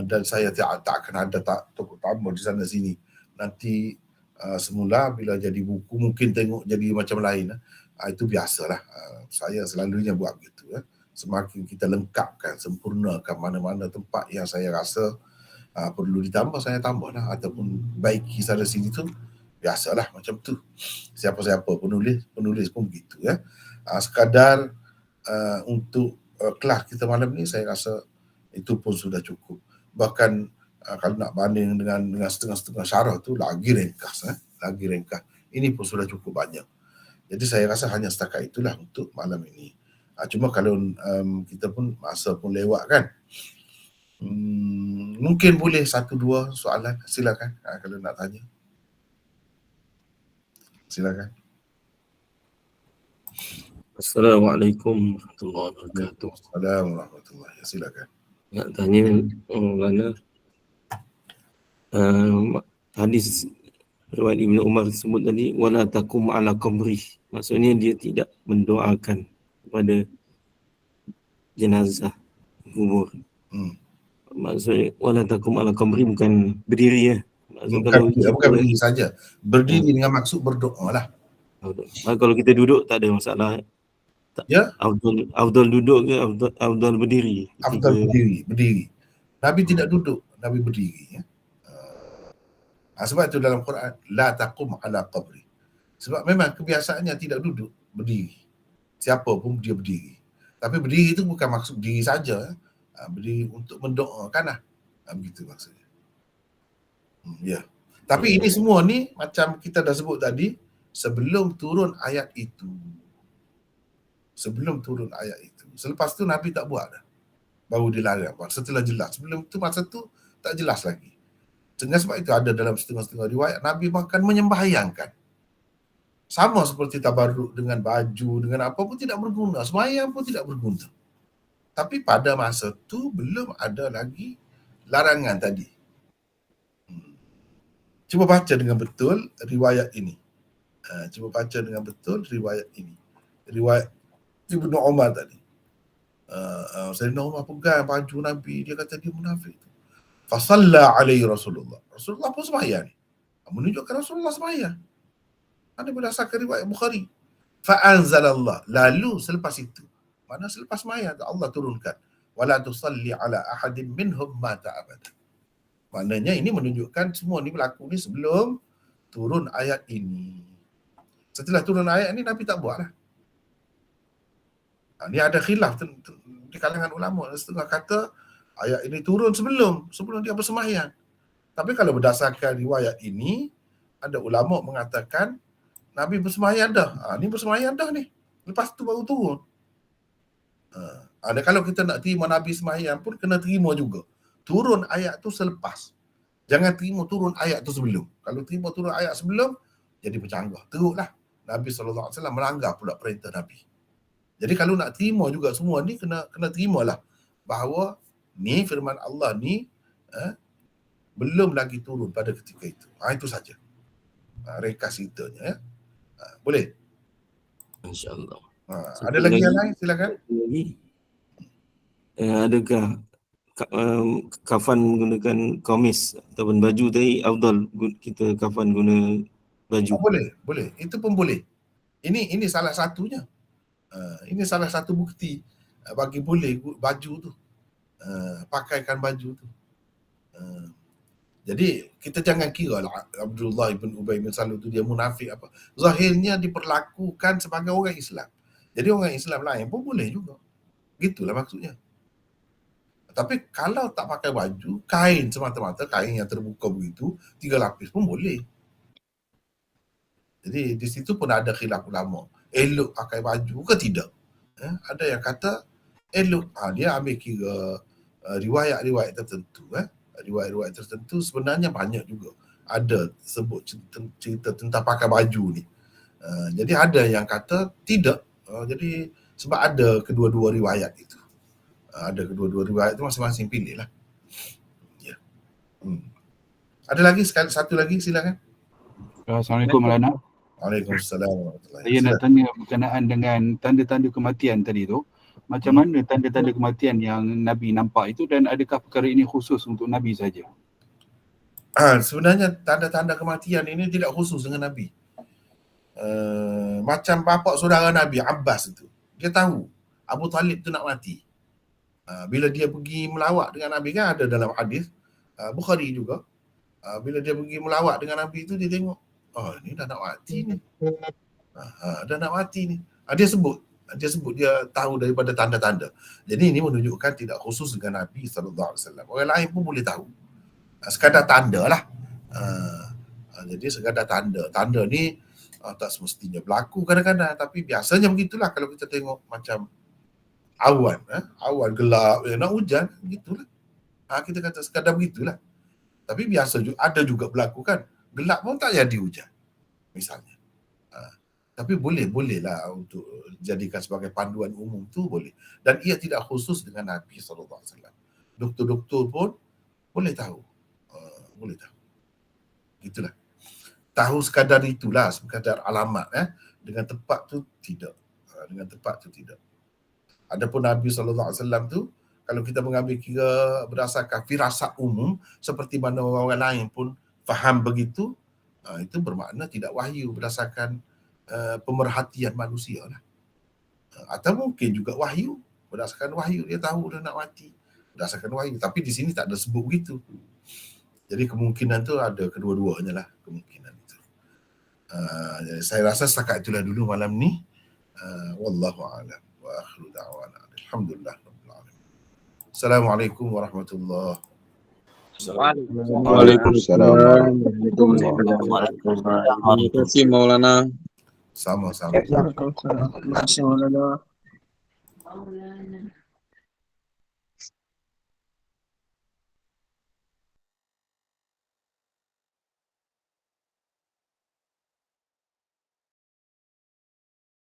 dan saya tak akan ada tokok tambah di sana sini. Nanti semula bila jadi buku mungkin tengok jadi macam lain. Itu biasalah. Saya selalunya buat begitu. Semakin kita lengkapkan, sempurnakan mana-mana tempat yang saya rasa perlu ditambah, saya tambahlah ataupun baiki sana sini tu, biasalah macam tu. Siapa-siapa penulis pun begitu ya. Sekadar untuk kelas kita malam ni saya rasa itu pun sudah cukup. Bahkan kalau nak banding dengan setengah-setengah syarah tu lagi ringkas, lagi ringkas. Ini pun sudah cukup banyak. Jadi saya rasa hanya setakat itulah untuk malam ini. Cuma kalau kita pun masa pun lewat kan. Mungkin boleh 1-2 soalan, silakan kalau nak tanya. Silakan. Assalamualaikum warahmatullahi wabarakatuh. Assalamualaikum warahmatullahi wabarakatuh. Silakan. Nak tanya Maulana, hadis riwayat Ibnu Umar sebut tadi wala takum ala qabri, maksudnya dia tidak mendoakan kepada jenazah kubur. Maksudnya wala takum ala qabri bukan berdiri ya. Bukan berdiri saja. Berdiri dengan maksud berdoa lah. Kalau kita duduk tak ada masalah. Ya. Afdal duduk ke afdal berdiri? Afdal berdiri. Nabi tidak duduk, Nabi berdiri ya. Sebab itu dalam Quran la taqum ala qabri. Sebab memang kebiasaannya tidak duduk, berdiri. Siapa pun dia berdiri. Tapi berdiri itu bukan maksud diri saja. Berdiri untuk mendoakan lah. Begitu maksudnya. Ya. Tapi ini semua ni macam kita dah sebut tadi, sebelum turun ayat itu. Sebelum turun ayat itu. Selepas tu Nabi tak buat dah. Baru dilarang. Setelah jelas. Sebelum tu masa tu tak jelas lagi. Dengan sebab itu ada dalam setengah-setengah riwayat Nabi bahkan menyembahyangkan. Sama seperti tabarruk dengan baju, dengan apa pun tidak berguna. Sembahyang pun tidak berguna. Tapi pada masa tu belum ada lagi larangan tadi. Cuba baca dengan betul riwayat ini. Cuba baca dengan betul riwayat ini. Riwayat Ibnu Umar tadi. Sayyidina Umar pegang baju Nabi, dia kata dia munafik. Fasalla alaihi Rasulullah. Rasulullah pun sembahyang. Menunjukkan Rasulullah sembahyang. Ada berdasarkan riwayat Bukhari. Fa'anzalallah. Lalu selepas itu, mana selepas sembahyang Allah turunkan, wala tusalli ala ahadin minhum mata abada. Maknanya ini menunjukkan semua ni berlaku ni sebelum turun ayat ini. Setelah turun ayat ni Nabi tak buat lah. Ni ada khilaf di kalangan ulama. Setengah kata ayat ini turun sebelum dia bersembahyang. Tapi kalau berdasarkan riwayat ini, ada ulama mengatakan Nabi bersembahyang dah. Ni bersembahyang dah ni. Lepas tu baru turun. Kalau kita nak terima Nabi sembahyang pun kena terima juga. Turun ayat tu selepas. Jangan terima turun ayat tu sebelum. Kalau terima turun ayat sebelum, jadi bercanggah. Teruklah. Nabi SAW melanggar pula perintah Nabi. Jadi kalau nak terima juga semua ni, kena terimalah bahawa ni firman Allah ni belum lagi turun pada ketika itu. Itu saja. Ringkas ceritanya ya. Boleh? InsyaAllah. Ada lagi yang lain? Silakan. Adakah kafan menggunakan kamis ataupun baju tadi afdal kita kafan guna baju? Boleh. Itu pun boleh. Ini salah satunya. Ini salah satu bukti bagi boleh baju tu. Pakaikan baju tu. Jadi kita jangan kira lah Abdullah bin Ubay bin Salul tu dia munafik apa. Zahirnya diperlakukan sebagai orang Islam. Jadi orang Islam lain pun boleh juga. Gitulah maksudnya. Tapi kalau tak pakai baju, kain semata-mata, kain yang terbuka begitu, 3 lapis pun boleh. Jadi di situ pun ada khilaf ulama. Elok pakai baju ke tidak? Ada yang kata elok. Dia ambil kira riwayat-riwayat tertentu. Riwayat-riwayat tertentu sebenarnya banyak juga. Ada sebut cerita tentang pakai baju ni. Jadi ada yang kata tidak. Jadi sebab ada kedua-dua riwayat itu. Ada kedua-dua riwayat itu masing-masing pilih lah. Ya. Ada lagi satu lagi silakan. Assalamualaikum Maulana. Waalaikumsalam. Saya nak tanya berkenaan dengan tanda-tanda kematian tadi tu. Macam mana tanda-tanda kematian yang Nabi nampak itu dan adakah perkara ini khusus untuk Nabi saja? Sebenarnya tanda-tanda kematian ini tidak khusus dengan Nabi. Macam bapa saudara Nabi Abbas itu. Dia tahu Abu Talib tu nak mati. Bila dia pergi melawat dengan Nabi, kan ada dalam hadis Bukhari juga. Bila dia pergi melawat dengan Nabi itu, dia tengok Oh, ni dah nak mati ni. Dah nak mati ni. Dia sebut dia tahu daripada tanda-tanda. Jadi ini menunjukkan tidak khusus dengan Nabi SAW. Orang lain pun boleh tahu. Sekadar tanda lah. Jadi sekadar tanda. Tanda ni tak semestinya berlaku kadang-kadang, tapi biasanya begitulah kalau kita tengok macam awan, awan gelap, nak hujan, begitulah. Kita kata sekadar begitulah. Tapi biasa juga, ada juga berlaku kan, gelap pun tak jadi hujan misalnya. Tapi bolehlah untuk jadikan sebagai panduan umum tu boleh. Dan ia tidak khusus dengan Nabi SAW. Doktor-doktor pun boleh tahu. Boleh tahu. Itulah. Tahu sekadar itulah, sekadar alamat. Dengan tepat tu tidak. Dengan tepat tu tidak. Adapun Nabi SAW tu, kalau kita mengambil kira berdasarkan firasat umum, seperti mana orang lain pun faham begitu, itu bermakna tidak wahyu berdasarkan pemerhatian manusia lah. Atau mungkin juga wahyu, berdasarkan wahyu dia tahu dia nak mati, berdasarkan wahyu. Tapi di sini tak ada sebut begitu. Jadi kemungkinan tu ada kedua-duanya lah kemungkinan itu. Saya rasa setakat itulah dulu malam ni. Wallahu a'lam. Wa akhiru da'wana alhamdulillah rabbil alamin. Assalamualaikum warahmatullahi wabarakatuh. Waalaikumsalam. Terima kasih Maulana. Sama-sama. Terima kasih Maulana.